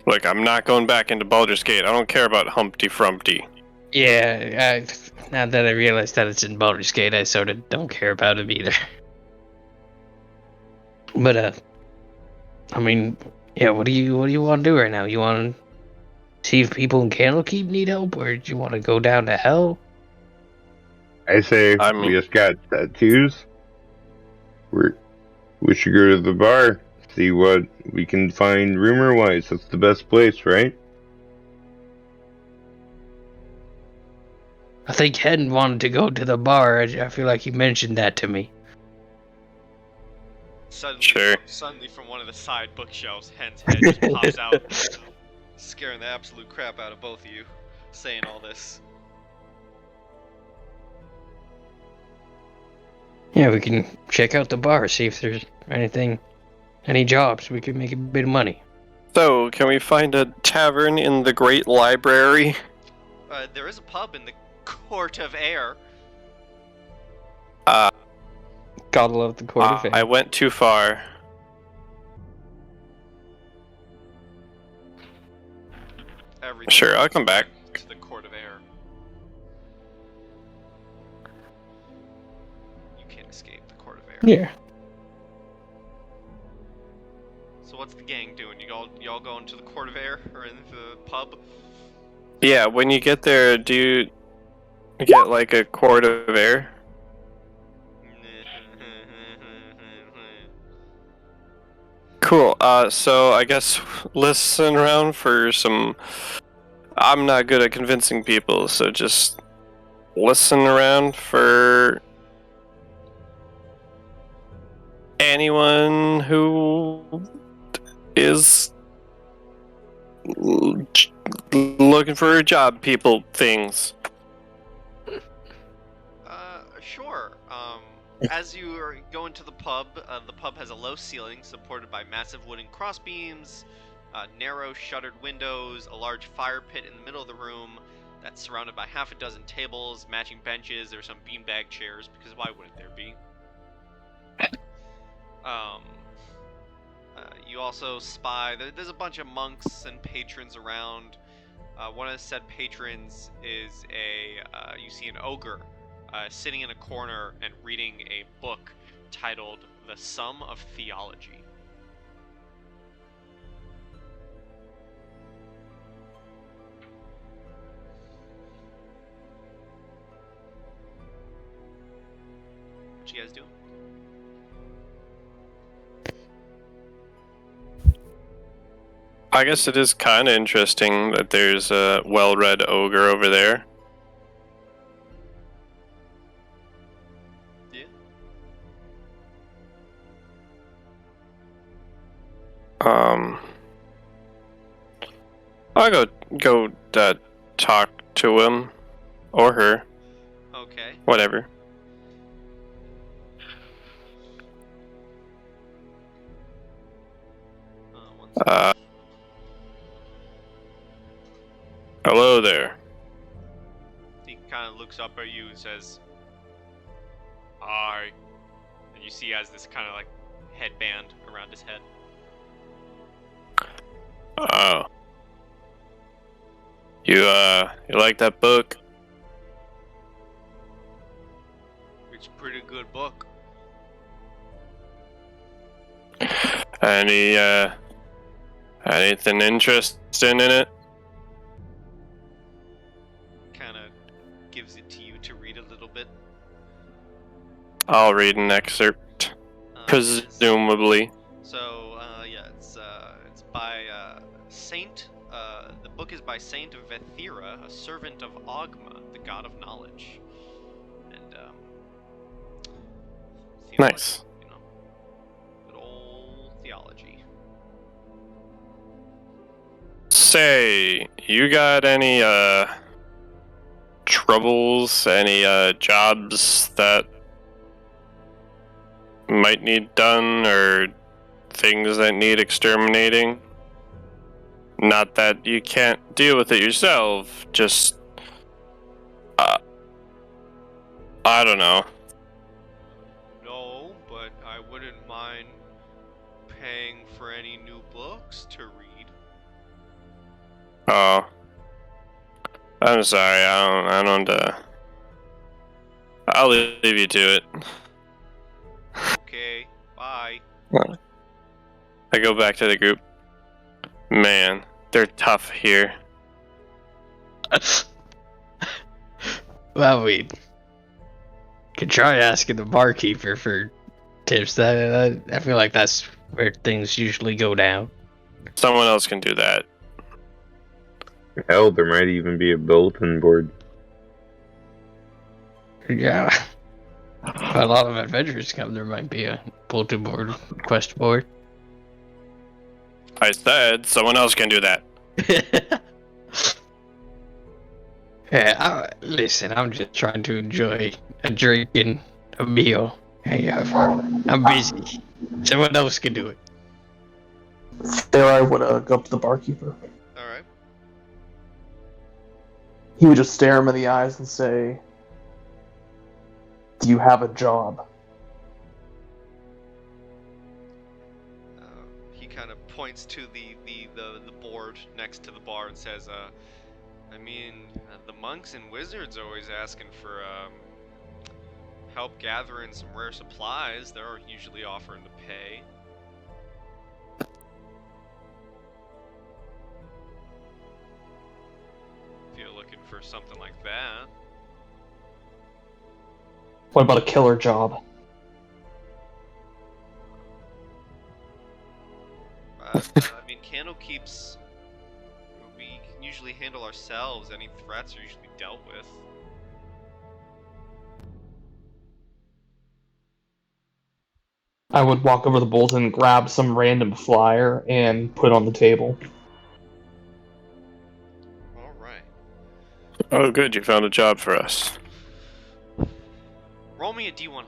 Look, I'm not going back into Baldur's Gate. I don't care about Humpty Frumpty. Yeah, now that I realize that it's in Baldur's Gate, I sort of don't care about him either. But, I mean, yeah, what do you want to do right now? You want to see if people in Candlekeep need help, or do you want to go down to hell? I say I mean- we just got tattoos. We should go to the bar, see what we can find rumor-wise. That's the best place, right? I think Hen wanted to go to the bar. I feel like he mentioned that to me. Suddenly from one of the side bookshelves, Hen's head just pops out, scaring the absolute crap out of both of you, saying all this. Yeah, we can check out the bar, see if there's any jobs. We could make a bit of money. So, can we find a tavern in the Great Library? There is a pub in the Court of Air. Gotta love the Court of Air. I went too far. Everything Sure, I'll come back. to the Court of Air. You can't escape the Court of Air. Yeah. So what's the gang doing? Y'all going to the Court of Air or in the pub? Yeah, when you get there, do you get like a quart of air? Cool. So I guess listen around for some. I'm not good at convincing people, so just listen around for anyone who is looking for a job. People, things. Sure. As you are going to the pub has a low ceiling supported by massive wooden crossbeams, narrow shuttered windows, a large fire pit in the middle of the room that's surrounded by half a dozen tables, matching benches. There's some beanbag chairs, because why wouldn't there be? You also spy, there's a bunch of monks and patrons around. One of the said patrons is you see an ogre sitting in a corner and reading a book titled The Sum of Theology. What you guys doing? I guess it is kind of interesting that there's a well-read ogre over there. Yeah. I'll go talk to him or her, Okay. whatever. One second. Hello there. He kind of looks up at you and says, "Hi," and you see he has this kind of like headband around his head. Oh. You like that book? It's a pretty good book. Anything interesting in it? Kind of gives it to you to read a little bit. I'll read an excerpt, presumably. So yeah, it's by Saint. The book is by Saint Vethira, a servant of Ogma, the god of knowledge. And Nice. You know, good old theology. Say, you got any troubles? Any jobs that might need done, or things that need exterminating? Not that you can't deal with it yourself, just I don't know. No, but I wouldn't mind paying for any new books to read. Oh, I'm sorry. I don't. I'll leave you to it. Okay, bye. I go back to the group. Man, they're tough here. Well, we could try asking the barkeeper for tips. That I feel like that's where things usually go down. Someone else can do that. Hell, there might even be a bulletin board. Yeah. If a lot of adventurers come, there might be a bulletin board, quest board. I said someone else can do that. Yeah, listen, I'm just trying to enjoy a drink and a meal. Hey, I'm busy. Someone else can do it. There I would go up to the barkeeper. Alright. He would just stare him in the eyes and say, "Do you have a job?" He kind of points to the board next to the bar and says, I mean, the monks and wizards are always asking for help gathering some rare supplies. They're usually offering to pay. If you're looking for something like that. What about a killer job? I mean, Candlekeep's... We can usually handle ourselves. Any threats are usually dealt with. I would walk over to the bulletin, grab some random flyer, and put it on the table. Alright. Oh, good, you found a job for us. Roll me a D100.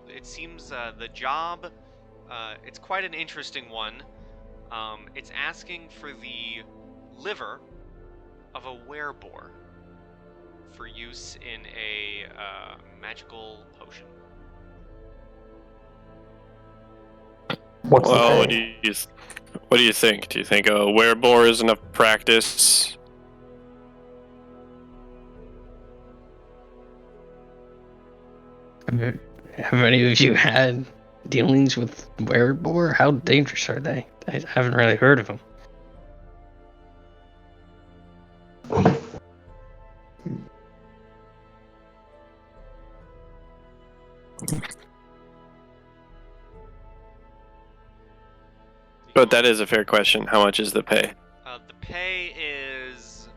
It seems the job, it's quite an interesting one. It's asking for the liver of a wereboar for use in a magical potion. What's Well, the pay? what do you think? Do you think a werebore is enough practice? Have any of you had dealings with Werebore? How dangerous are they? I haven't really heard of them. But that is a fair question. How much is the pay? The pay is.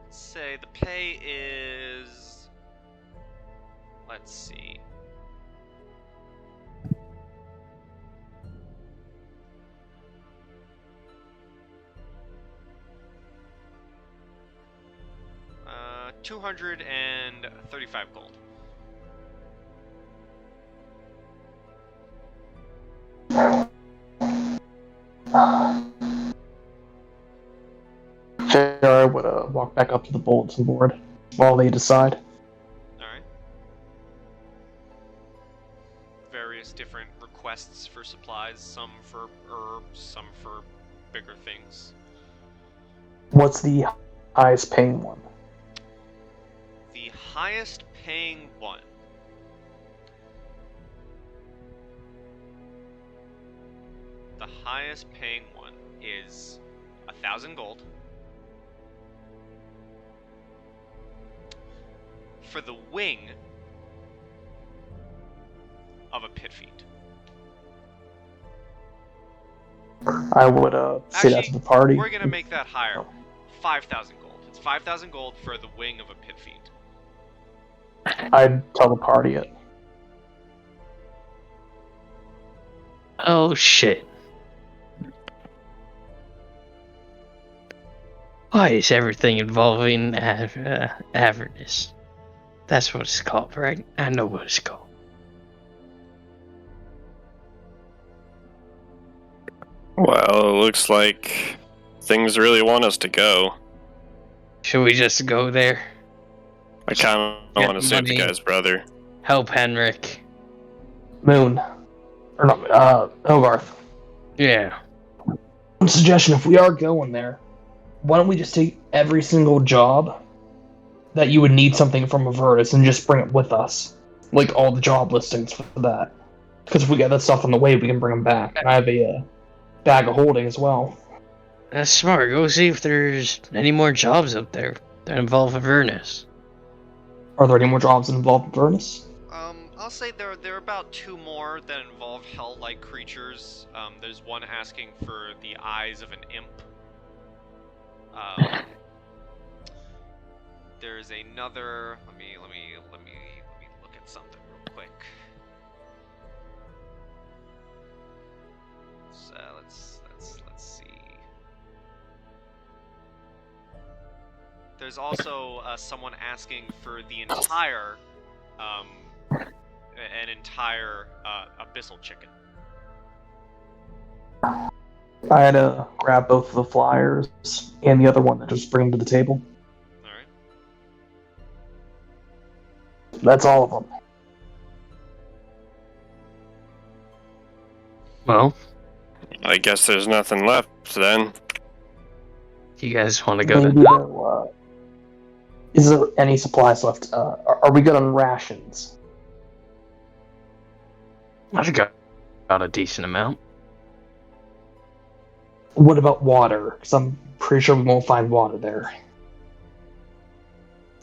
Let's say the pay is. Let's see. Uh, 235 gold. Fair, I would walk back up to the bulletin board while they decide. Alright. Various different requests for supplies, some for herbs, some for bigger things. What's the highest paying one? The highest paying one. The highest paying one is 1,000 gold. For the wing of a pit feet. I would say that to the party. We're gonna make that higher. 5,000 gold. It's 5,000 gold for the wing of a pit feet. I'd tell the party it. Oh shit. Why is everything involving Avernus? That's what it's called, right? I know what it's called. Well, it looks like things really want us to go. Should we just go there? I kind of Get want to save the money. guy's brother. Help Henrik. Moon. Or not, Hogarth. Yeah. One suggestion, if we are going there, why don't we just take every single job that you would need something from Avernus and just bring it with us? Like all the job listings for that. Because if we get that stuff on the way, we can bring them back. And I have a bag of holding as well. That's smart. Go see if there's any more jobs out there that involve Avernus. Are there any more jobs that involve Avernus? I'll say there are about 2 more that involve hell-like creatures. There's one asking for the eyes of an imp. There's another. Let me look at something real quick. So let's see. There's also someone asking for the entire an entire abyssal chicken. I had to grab both of the flyers and the other one and just bring them to the table. Alright. That's all of them. Well, I guess there's nothing left then. you guys want to go Maybe to... though, is there any supplies left? Are we good on rations? I've got a decent amount. What about water? Because I'm pretty sure we won't find water there.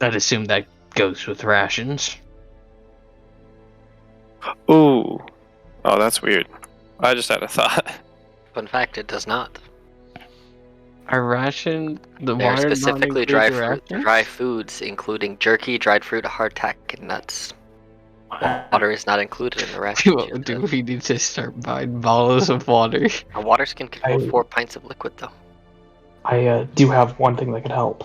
I'd assume that goes with rations. Ooh. Oh, that's weird. I just had a thought. But in fact, it does not. Our ration, the There are water specifically not include dry foods, including jerky, dried fruit, hardtack, and nuts. Water is not included in the ration. Do we need to start buying bottles of water? Waters can hold 4 pints of liquid, though. I do have one thing that could help.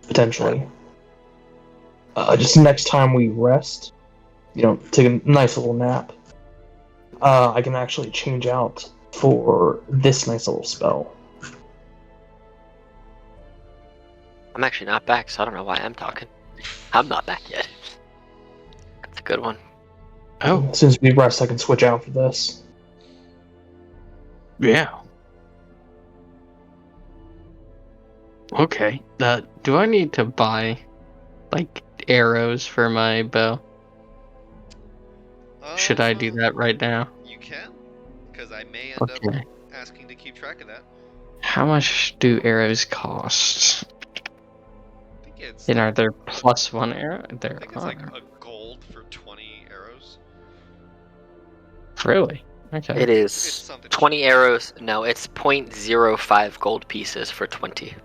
Potentially. Just next time we rest, take a nice little nap, I can actually change out for this nice little spell. I'm actually not back, so I don't know why I'm talking. I'm not back yet. That's a good one. Oh, As soon as we rest, I can switch out for this. yeah. Okay. Do I need to buy, arrows for my bow? Should I do that right now? You can, because I may end up Okay. asking to keep track of that. How much do arrows cost? I think it's. And like, are there +1 arrow? I There think it's like are. a gold for 20 arrows. Really? Okay. It It's is something 20 cheap. arrows. No, it's 0.05 gold pieces for 20.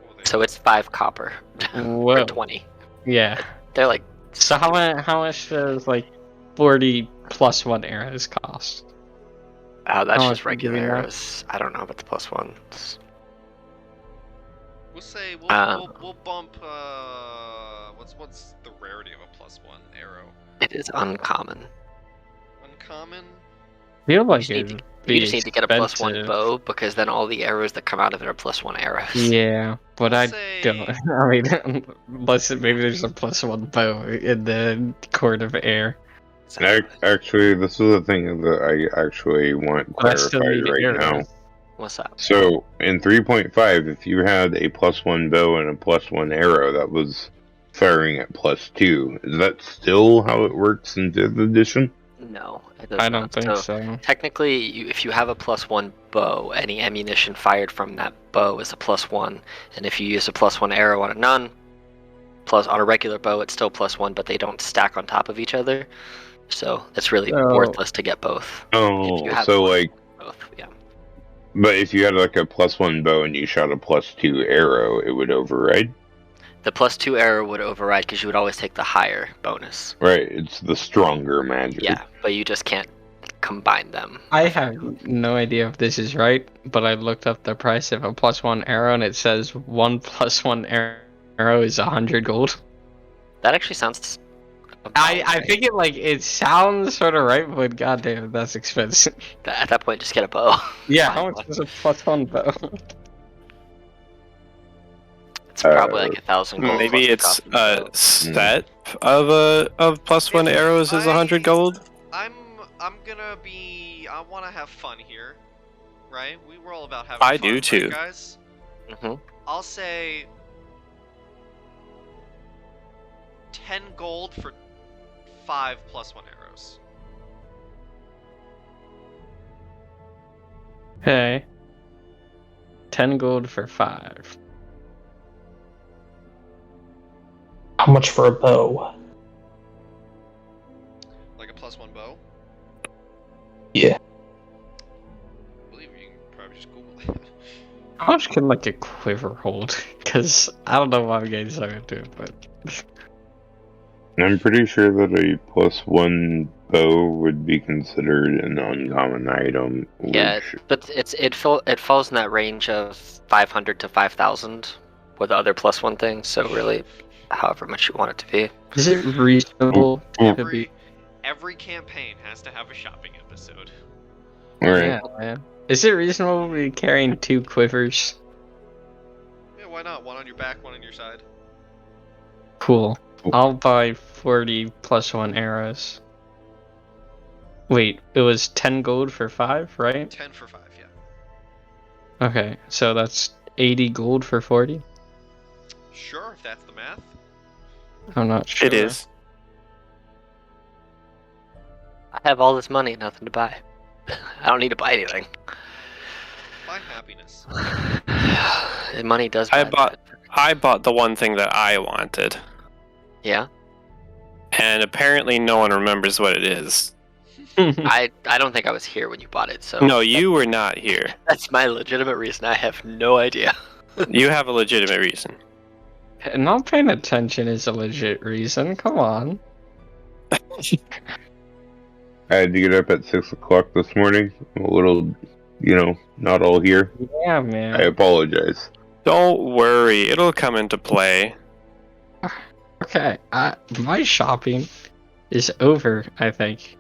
Well, So it's 5 copper Whoa. for 20. Yeah. They're like. So how much does like 40 +1 arrows cost? Oh, that's How just much do you regular know? arrows. I don't know about the +1s. We'll say Uh, we'll bump. What's the rarity of a +1 arrow? It is uncommon. Uncommon. I feel You like just need to, it'd you be just need to get a +1 expensive. bow, because then all the arrows that come out of it are +1 arrows. Yeah, but We'll I say- don't. I mean, unless maybe there's a +1 bow in the Court of Air. Actually, this is the thing that I actually want But I still clarified need right now. arrows. What's up? So in 3.5, if you had a +1 bow and a +1 arrow, that was firing at +2. Is that still how it works in 5th edition? No, it does I not. don't think so. Technically, if you have a +1 bow, any ammunition fired from that bow is a +1, and if you use a +1 arrow on a on a regular bow, it's still +1, but they don't stack on top of each other. So it's really So- worthless to get both. If you Oh, have so one, like, both, yeah. but if you had like a +1 bow and you shot a +2 arrow, it would override? The +2 arrow would override because you would always take the higher bonus. Right, it's the stronger magic. Yeah, but you just can't combine them. I have no idea if this is right, but I looked up the price of a +1 arrow and it says 1 +1 arrow is 100 gold. That actually sounds. I about think it sounds sort of right, but goddamn, that's expensive. right. At that point, just get a bow. Yeah, Fine, how much but is a +1 bow? It's probably like 1,000 gold. Maybe plus it's the cost of the bow. a set of +1 arrows is 100 gold. I'm gonna be. I want to have fun here, right? We were all about having I fun, do right, too. guys. Mhm. I'll say 10 gold for 5 +1 arrows. Okay. 10 gold for 5. How much for a bow? Like a +1 bow. Yeah. I believe you can probably just Google it. How much can like a quiver hold? Because I don't know why I'm getting so into it, but I'm pretty sure that a +1 bow would be considered an uncommon item. Yeah, which- but it falls in that range of 500 to 5,000 with the other +1 things. So really, however much you want it to be. is it reasonable to be? Every campaign has to have a shopping episode. Alright. Yeah, man. Is it reasonable to be carrying 2 quivers? Yeah, why not? One on your back, one on your side. Cool. I'll buy 40 +1 arrows. Wait, it was 10 gold for 5, right? 10 for 5, yeah. Okay, so that's 80 gold for 40? Sure, if that's the math. I'm not sure. It is. I have all this money, nothing to buy. I don't need to buy anything. Buy happiness. Money does. I buy bought- that. I bought the one thing that I wanted, Yeah, and apparently no one remembers what it is. I don't think I was here when you bought it, so No, you were not here. that's my legitimate reason. I have no idea. You have a legitimate reason. Not paying attention is a legit reason, come on. I had to get up at 6 o'clock this morning. I'm a little, not all here. Yeah, I man. apologize. Don't worry, it'll come into play. Okay, my shopping is over, I think.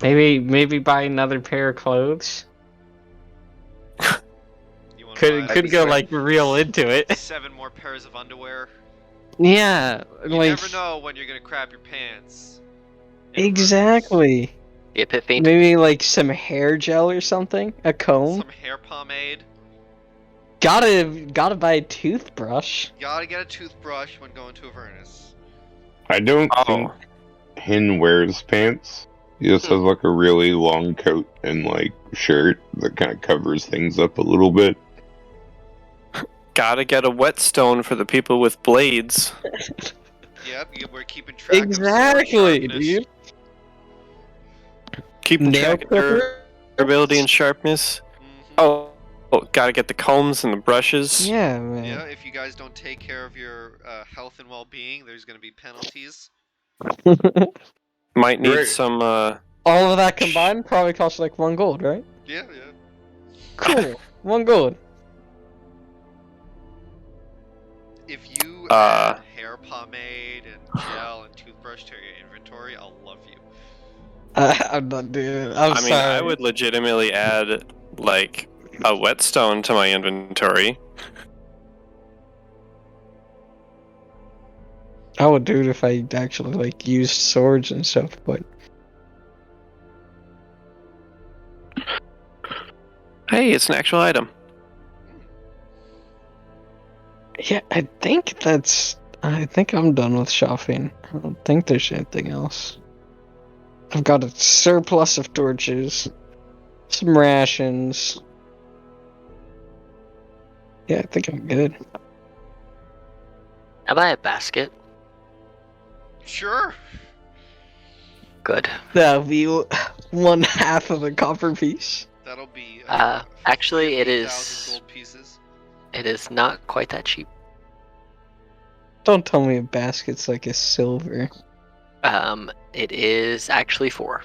Maybe buy another pair of clothes. You want Could go like real into it. 7 more pairs of underwear. Yeah, You like never know when you're gonna crap your pants. exactly. You pit faint. Maybe like some hair gel or something, a comb. Some hair pomade. Gotta buy a toothbrush. Gotta get a toothbrush when going to Avernus. I don't think Hin wears pants. He just has like a really long coat and like shirt that kind of covers things up a little bit. Gotta get a whetstone for the people with blades. Yep, we're keeping track of sword Exactly, sharpness. dude. Keeping Nail track of durability and sharpness. Mhm. Gotta get the combs and the brushes. Yeah, man. Yeah, if you guys don't take care of your health and well-being, there's going to be penalties. Might need Right. some, All of that combined probably costs like 1 gold, right? Yeah. Cool. 1 gold. If you add hair pomade and gel and toothbrush to your inventory, I'll love you. I'm not doing it. I'm I mean, sorry. I would legitimately add, like, a whetstone to my inventory. I would do it if I actually like used swords and stuff, but Hey, it's an actual item. yeah, I think I'm done with shopping. I don't think there's anything else. I've got a surplus of torches, some rations. Yeah, I think I'm good. I buy a basket. Sure. Good. That'll be 1/2 of a copper piece. That'll be. Actually, it 50,000 is. gold pieces. It is not quite that cheap. Don't tell me a basket's like a silver. It is actually 4.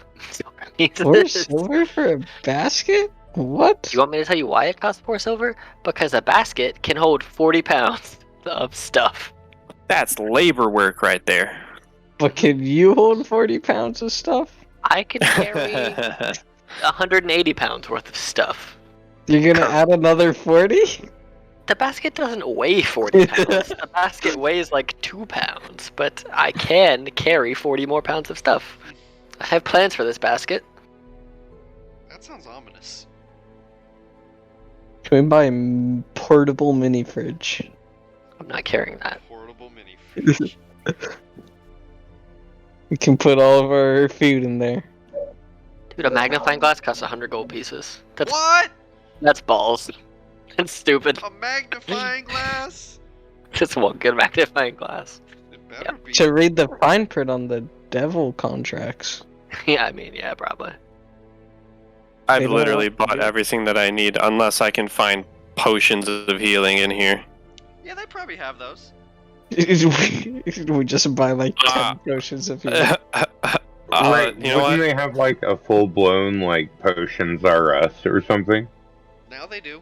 4 silver for a basket? What? You want me to tell you why it costs 4 silver? Because a basket can hold 40 pounds of stuff. That's labor work right there. But can you hold 40 pounds of stuff? I can carry 180 pounds worth of stuff. You're gonna add another 40? The basket doesn't weigh 40 pounds. The basket weighs like 2 pounds, but I can carry 40 more pounds of stuff. I have plans for this basket. That sounds ominous. Can we buy a portable mini fridge? I'm not carrying that. Portable mini fridge. We can put all of our food in there. Dude, a magnifying glass costs 100 gold pieces. What? That's balls. That's stupid. A magnifying glass? Just one good magnifying glass. It better be. To read the fine print on the devil contracts. Yeah, I mean, yeah, probably. They I've don't literally want to bought do it. everything that I need, unless I can find potions of healing in here. Yeah, they probably have those. We just buy like 10 potions of healing. Right, You know wouldn't what? they have like a full blown like potions are us or something? Now they do.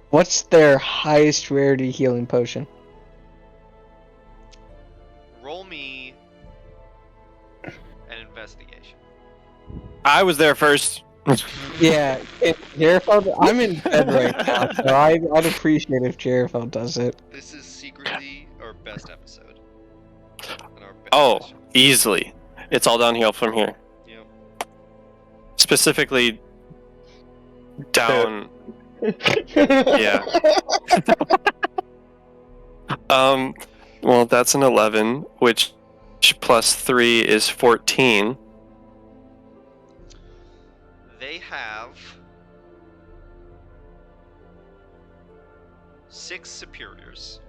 What's their highest rarity healing potion? Roll me an investigation. I was there first. Yeah, if Jerifeld, I'm in bed right now, so I'd appreciate if Jerifeld does it. This is secretly our best episode. And our best Oh, session. easily. It's all downhill from here. Yep. Specifically, down. Yeah. Well, that's an 11, which plus 3 is 14. They have 6 superiors.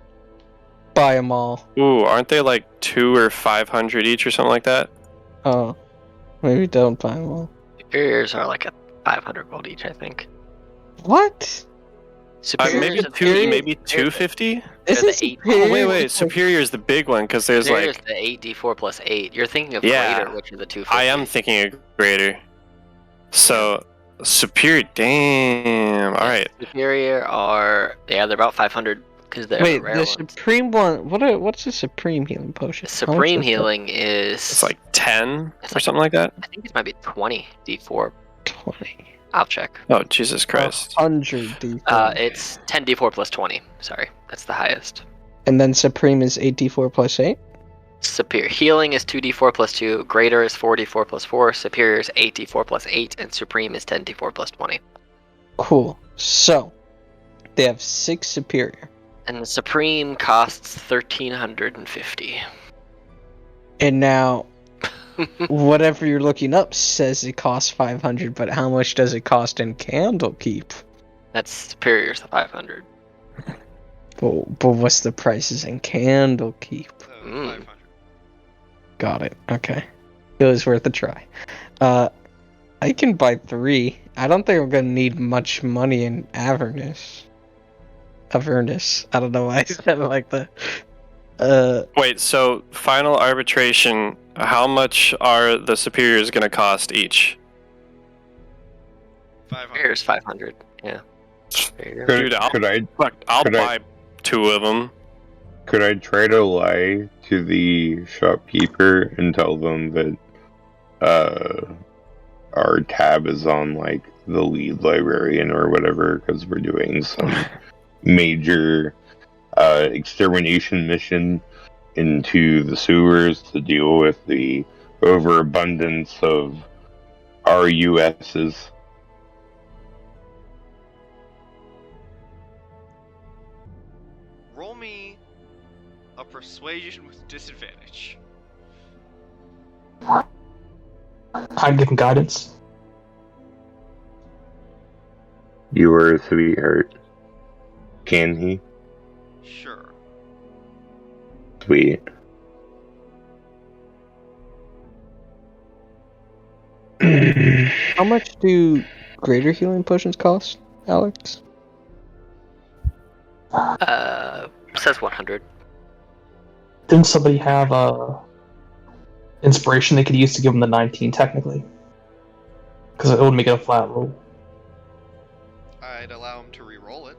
Buy them all. Ooh, aren't they like 2 or 500 each or something like that? Oh, maybe don't buy them all. Superiors are like a 500 gold each, I think. What? Superiors Maybe 250? This the is 8. Oh, wait, superior is the big one because there's Superior is like. the 8d4 plus 8. You're thinking of Yeah. greater, which is the 250. I am thinking a greater. So, superior. Damn. All right. Superior are they're about 500 because they're Wait, the rare the ones. Supreme one. What's the Supreme healing potion? How much Supreme is that? healing is It's like 10 It's or like- something like that. I think it might be 20 d4. 20. I'll check. Oh, Jesus Christ. 100 D4. It's 10d4 plus 20. Sorry, that's the highest. And then Supreme is 8d4 plus 8? Superior healing is 2d4 plus 2. Greater is 4d4 plus 4. Superior is 8d4 plus 8, and supreme is 10d4 plus 20. Cool. So, they have 6 Superior. And the Supreme costs 1,350. And now, whatever you're looking up says it costs 500, but how much does it cost in Candlekeep? That's Superior's 500. But what's the prices in Candlekeep? 500. Got it. Okay. It was worth a try. I can buy 3. I don't think I'm gonna need much money in Avernus. Avernus. I don't know why I said it like that. Wait, so final arbitration, how much are the superiors going to cost each? 500. Superior's 500. Yeah. Superior. Dude, I'll buy 2 of them. Could I try to lie to the shopkeeper and tell them that our tab is on like the lead librarian or whatever because we're doing some major extermination mission into the sewers to deal with the overabundance of RUSs? Roll me a persuasion with disadvantage. I'm giving guidance. You were a sweetheart. Can he? Sure. Sweet. How much do greater healing potions cost, Alex? Says 100. Didn't somebody have inspiration they could use to give them the 19 technically? Because it would make it a flat roll. I'd allow him to re-roll it.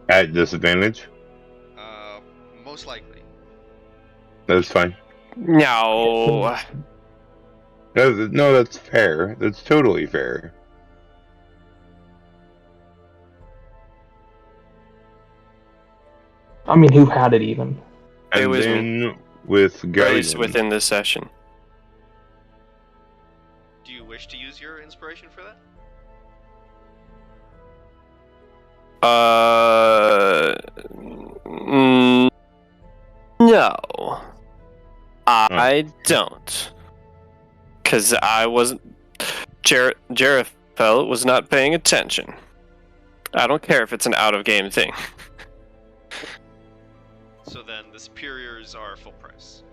At disadvantage? Most likely. That's fine. No. No, that's fair. That's totally fair. I mean, who had it even? It And was then with At guidance, least within this session. Do you wish to use your inspiration for that? No. I don't. Because I wasn't... Jarethel was not paying attention. I don't care if it's an out-of-game thing. So then the superiors are full price.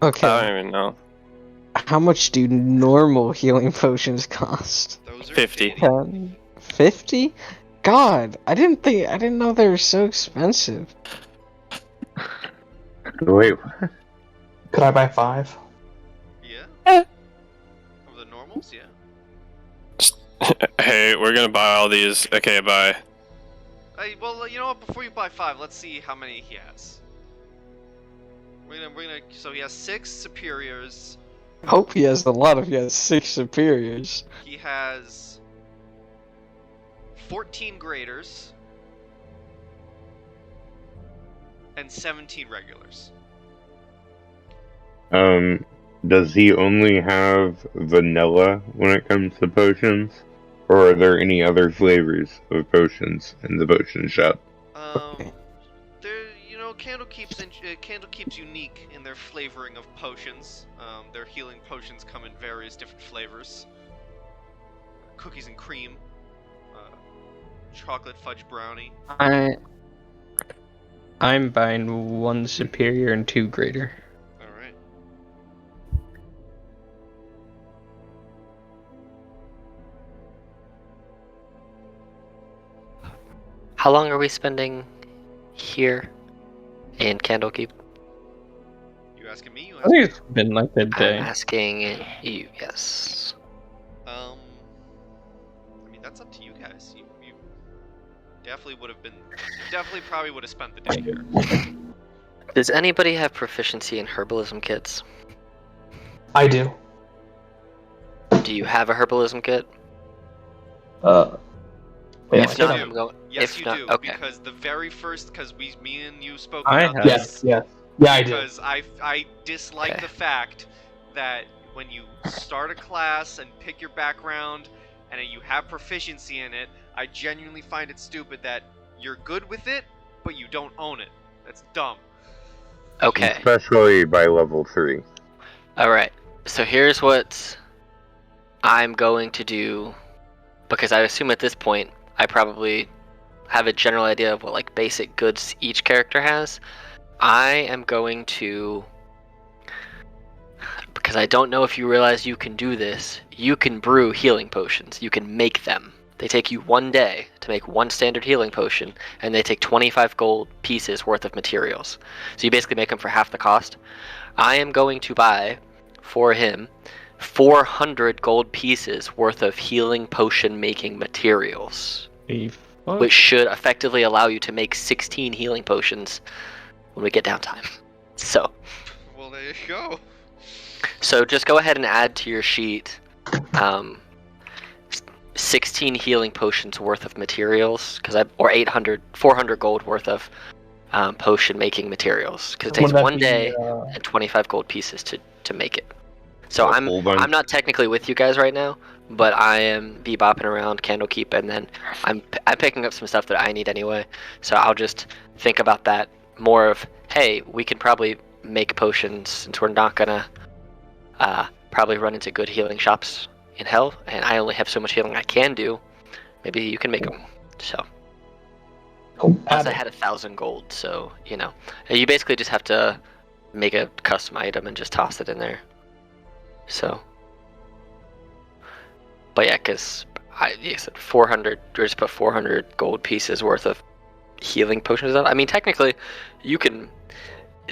Okay. I don't even know. How much do normal healing potions cost? Those are 50. 50? God, I didn't know they were so expensive. wait, Could I buy 5? Yeah? Of the normals, yeah. Hey, we're gonna buy all these. Okay, bye. Well, you know what? Before you buy 5, let's see how many he has. So he has 6 superiors. Hope he has a lot if he has 6 superiors. He has 14 graders and 17 regulars. Does he only have vanilla when it comes to potions? Or are there any other flavors of potions in the potion shop? Candlekeep's unique in their flavoring of potions. Their healing potions come in various different flavors. Cookies and cream, chocolate fudge brownie. I'm buying 1 superior and 2 greater. All right. How long are we spending here in Candlekeep? You asking me? You I think asking it's been like a day. I'm asking you, yes. I mean, that's up to you guys. You definitely probably would have spent the day here. Does anybody have proficiency in herbalism kits? I do. Do you have a herbalism kit? Wait, If I not, think I'm going. Yes, if you not, do. okay. Because the very first, me and you spoke I about have- this. yes. Yeah, I do. Because I dislike the fact that when you start a class and pick your background and you have proficiency in it, I genuinely find it stupid that you're good with it, but you don't own it. That's dumb. Okay. Especially by level 3. Alright. So here's what I'm going to do, because I assume at this point I probably have a general idea of what like basic goods each character has. I am going to, because I don't know if you realize you can do this, you can brew healing potions. You can make them. They take you 1 day to make 1 standard healing potion, and they take 25 gold pieces worth of materials. So you basically make them for half the cost. I am going to buy, for him, 400 gold pieces worth of healing potion making materials, which should effectively allow you to make 16 healing potions when we get downtime. So, Well, there you go. so just go ahead and add to your sheet 16 healing potions worth of materials, or 400 gold worth of potion making materials, because it takes 1 day and 25 gold pieces to make it. So I'm not technically with you guys right now, but I am bebopping around Candlekeep, and then I'm picking up some stuff that I need anyway. So I'll just think about that more of, hey, we can probably make potions since we're not gonna probably run into good healing shops in hell, and I only have so much healing I can do. Maybe you can make them. So plus I had 1,000 gold, so you know, you basically just have to make a custom item and just toss it in there. So, but yeah, because I said 400, or just put 400 gold pieces worth of healing potions up. I mean, technically, you can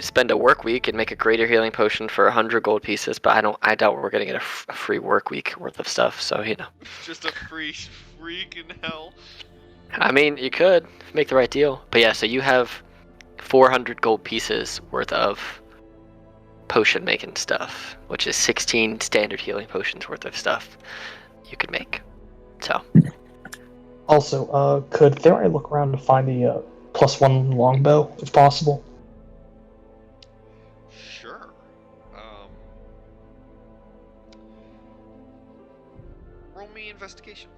spend a work week and make a greater healing potion for 100 gold pieces, but I doubt we're gonna get a free work week worth of stuff. So you know, Just a free freak in hell. I mean, you could make the right deal, but yeah. So you have 400 gold pieces worth of potion making stuff, which is 16 standard healing potions worth of stuff you could make. So Also, could Therai look around to find the +1 longbow, if possible? Sure. Roll me investigation.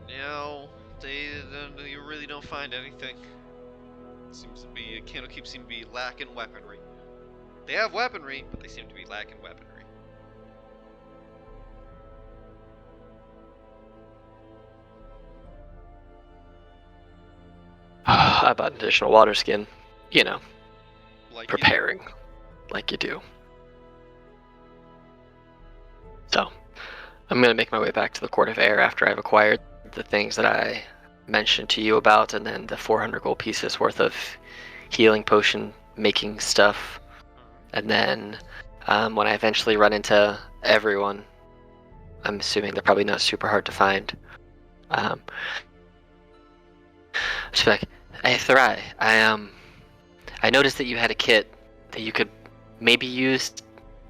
No, you really don't find anything. Seems to be Candlekeep seem to be lacking weaponry. They have weaponry, but they seem to be lacking weaponry. I bought an additional water skin. You know, Like preparing like you do. So I'm gonna make my way back to the Court of Air after I've acquired the things that I mentioned to you about, and then the 400 gold pieces worth of healing potion making stuff. And then when I eventually run into everyone, I'm assuming they're probably not super hard to find. She's like, "Hey, Therai, I noticed that you had a kit that you could maybe use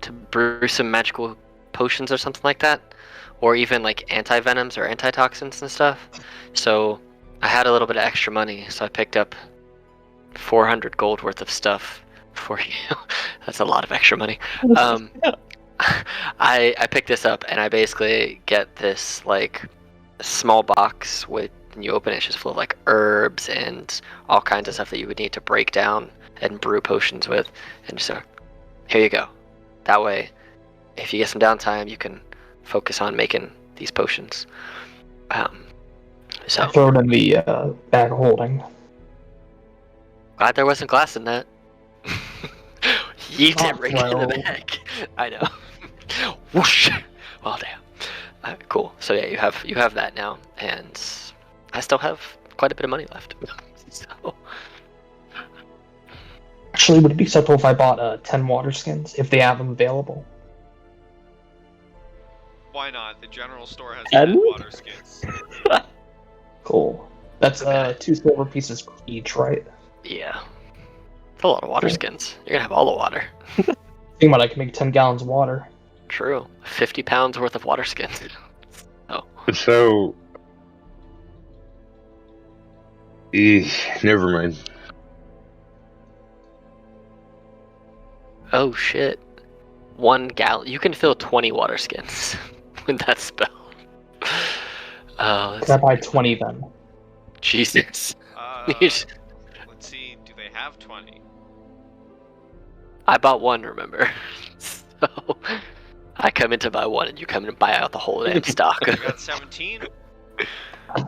to brew some magical potions or something like that, or even like anti-venoms or antitoxins and stuff. So I had a little bit of extra money, so I picked up 400 gold worth of stuff for you." That's a lot of extra money. I picked this up, and I basically get this like small box with, when you open it, it's just full of like herbs and all kinds of stuff that you would need to break down and brew potions with. And so here you go. That way, if you get some downtime, you can focus on making these potions. So I throw it in the bag of holding. glad there wasn't glass in that. Yeet it Not right in the throw. bag. I know. Whoosh. Well, damn. Cool. So yeah, you have that now, and I still have quite a bit of money left. So Actually, would it be acceptable if I bought 10 water skins, if they have them available? Why not? The general store has And- 10 water skins. Cool. That's Okay. 2 silver pieces each, right? yeah, it's a lot of water Cool. skins. You're gonna have all the water. Think about it, I can make 10 gallons of water. True. 50 pounds worth of water skins. So, Never mind. Oh shit. 1 gallon. You can fill 20 water skins with that spell. Oh, Can I buy 20 then? Jesus. Let's see. Do they have 20? I bought 1, remember? So I come in to buy 1 and you come in and buy out the whole damn stock. You got 17?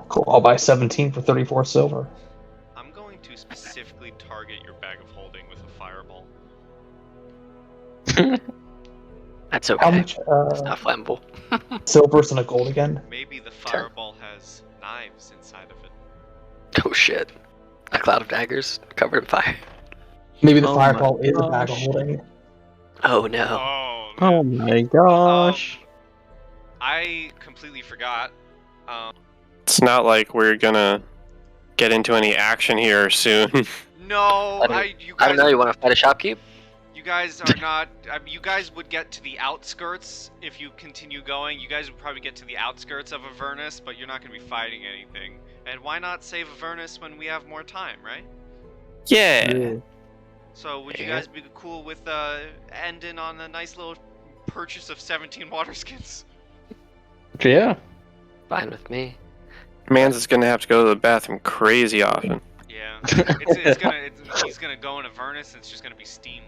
Cool. I'll buy 17 for 34 silver. I'm going to specifically target your bag of holding with a fireball. That's okay. How much It's not flammable. silver's and a gold again? Maybe the fireball has knives inside of it. Oh shit. A cloud of daggers covered in fire. Maybe the Oh fireball my is a bag of gosh. holding. Oh no. Oh, Oh man. my gosh. I completely forgot. It's not like we're gonna get into any action here soon. No, you I don't guys. know, you want to fight a shopkeep? You guys are not. You guys would get to the outskirts if you continue going. You guys would probably get to the outskirts of Avernus, but you're not going to be fighting anything. And why not save Avernus when we have more time, right? Yeah. So would you Yeah. guys be cool with ending on a nice little purchase of 17 water skins? Yeah. Fine with me. Mans is gonna have to go to the bathroom crazy often. Yeah. He's gonna go in Avernus. It's just gonna be steam.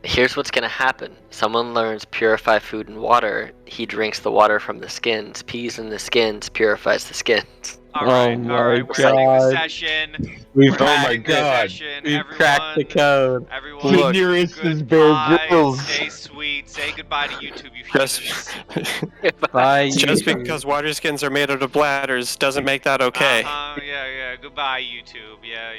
Here's what's gonna happen. Someone learns purify food and water. He drinks the water from the skins, pees in the skins, purifies the skins. All right. my We're ending the God. session. We've, We're Oh my ending the God. session. we've Everyone, cracked the code. Everyone, The nearest is Bear goodbye. Grylls. Stay sweet. Say goodbye to YouTube, you Just, heathens. Bye. just YouTube. because water skins are made out of bladders doesn't make that okay. Yeah. Goodbye, YouTube. Yeah.